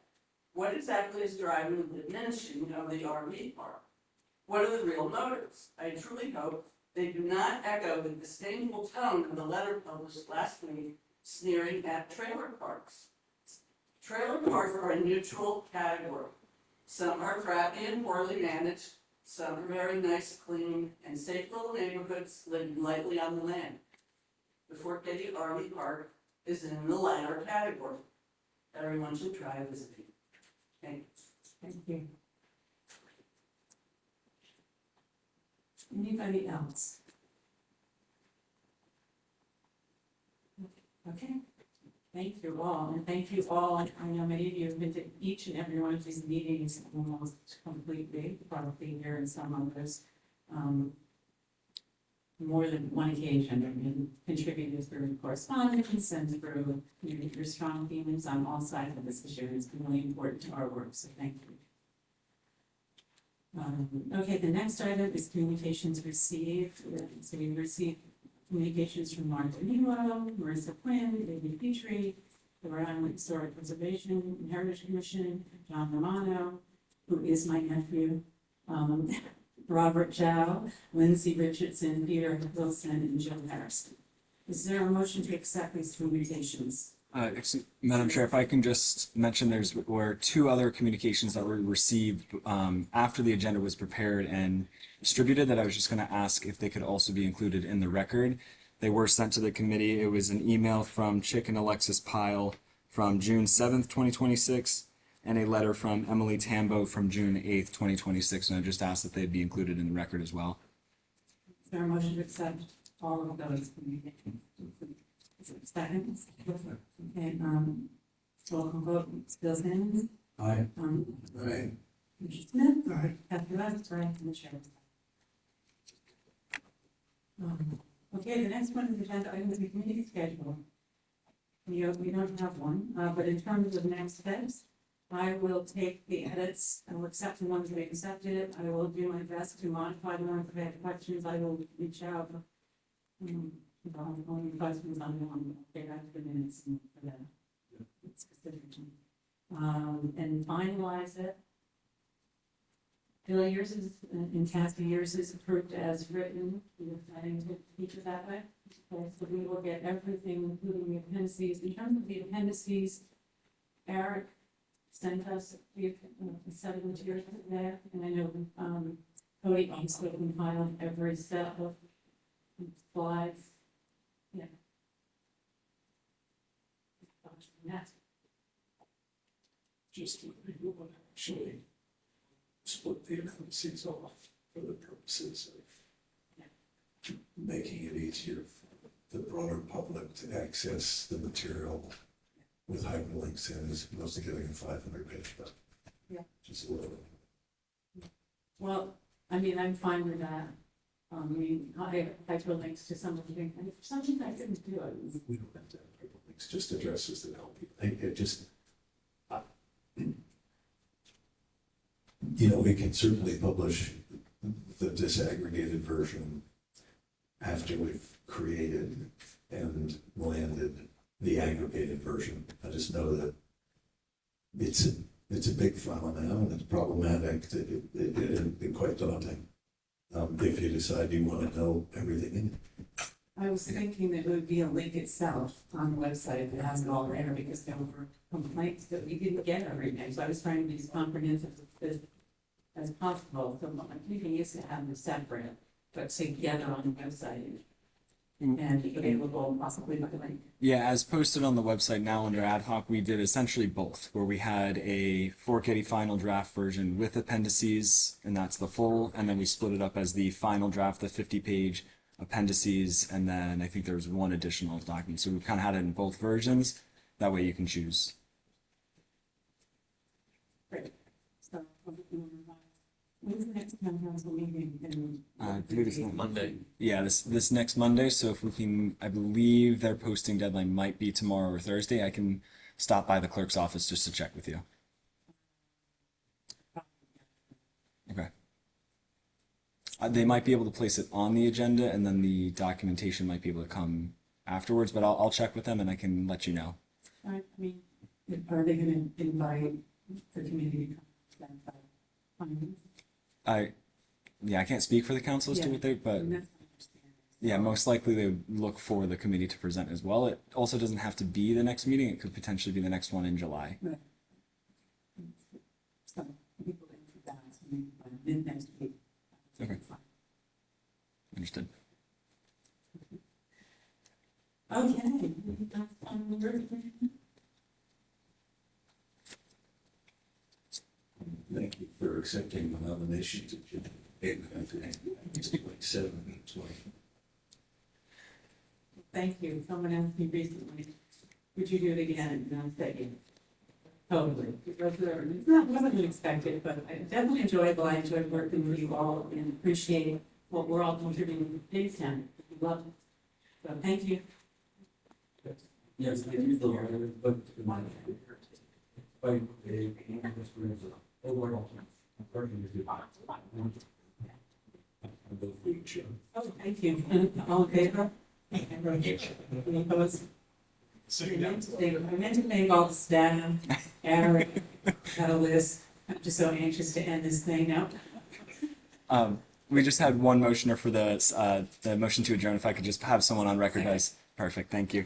What exactly is driving the diminishing of the RV park? What are the real motives? I truly hope they do not echo the disdainful tone of the letter published last week sneering at trailer parks. Trailer parks are a neutral category. Some are crappy and poorly managed, some are very nice, clean, and safe little neighborhoods living lightly on the land. The Fort Getty RV Park is in the latter category. Everyone should try visiting. Thanks. Thank you. Anybody else? Okay. Thank you all, and thank you all. I know many of you have been to each and every one of these meetings almost completely, probably here in some others. More than one occasion, and contributed through correspondence and through your strong feelings on all sides of this issue. It's been really important to our work, so thank you. Okay, the next item is communications received. So we received communications from Martha Nemo, Marissa Quinn, David Petrie, the Rhode Island Historic Preservation and Heritage Commission, John Romano, who is my nephew. Robert Chow, Lindsay Richardson, Peter Wilson, and Joe Harrison. Is there a motion to accept these communications? Madam Chair, if I can just mention were two other communications that were received after the agenda was prepared and distributed that I was just going to ask if they could also be included in the record. They were sent to the committee. It was an email from Chick and Alexis Pyle from June 7th, 2026, and a letter from Emily Tambo from June 8th, 2026. And I just asked that they be included in the record as well. Is there a motion to accept all of those communications? Second. Okay, roll call vote, Bill Simmons. Aye. Right. Mr. Smith. Aye. Kathy West, right, and the chair. Okay, the next one is agenda item is the committee schedule. We don't have one, but in terms of next steps, I will take the edits, I will accept the ones we accepted, I will do my best to modify the ones that have questions, I will reach out. If I have only questions on one, I'll get back to the minutes and for that. Specifically. And finalize it. Bill, yours is, and Kathy, yours is approved as written, you're planning to keep it that way? Okay, so we will get everything, including the appendices. In terms of the appendices, Eric sent us the set of materials there, and I know, Cody also compiled every set of slides. Yeah. Just what we want to actually split the appendices off for the purposes of making it easier for the broader public to access the material with hyperlinks in, as opposed to getting a 500-page book. Yeah. Just a little. Well, I mean, I'm fine with that. I mean, I hyperlinks to some of the things, and if something I couldn't do it. We don't have to have hyperlinks, just addresses that help people. It just, we can certainly publish the disaggregated version after we've created and landed the aggregated version. I just know that it's a big file now, and it's problematic, and quite daunting. If you decide you want to know everything in it. I was thinking that it would be a link itself on the website that has it all there, because there were complaints that we didn't get everything, so I was trying to be as comprehensive as possible, so my thinking is to have them separate, but together on the website. And available possibly by link. Yeah, as posted on the website now under ad hoc, we did essentially both, where we had a Fort Getty final draft version with appendices, and that's the full, and then we split it up as the final draft, the 50-page appendices, and then I think there was one additional document. So we kind of had it in both versions. That way you can choose. Great. So, when's the next town council meeting? I believe it's Monday. Yeah, this next Monday. So if we can, I believe their posting deadline might be tomorrow or Thursday. I can stop by the clerk's office just to check with you. Okay. They might be able to place it on the agenda, and then the documentation might be able to come afterwards. But I'll check with them, and I can let you know. I mean, are they going to invite the community to come? I can't speak for the council as to Yeah. what they, but yeah, most likely they would look for the committee to present as well. It also doesn't have to be the next meeting. It could potentially be the next one in July. Right. So people in that, then next week. Okay. Understood. Okay. Thank you for accepting the nomination to Jim. It's like 7:20. Thank you. Someone asked me recently, would you do it again? And I said, yes. Totally. It wasn't expected, but I definitely enjoyable. I enjoyed working with you all and appreciate what we're all contributing to Jamestown. We love it. So thank you. Yes, I do the, but my. By the, overall. Oh, thank you. All in favor? Any opposed? I meant to thank all the staff, Eric, got a list. I'm just so anxious to end this thing now. we just had one motioner for the motion to adjourn. If I could just have someone on record as perfect. Thank you.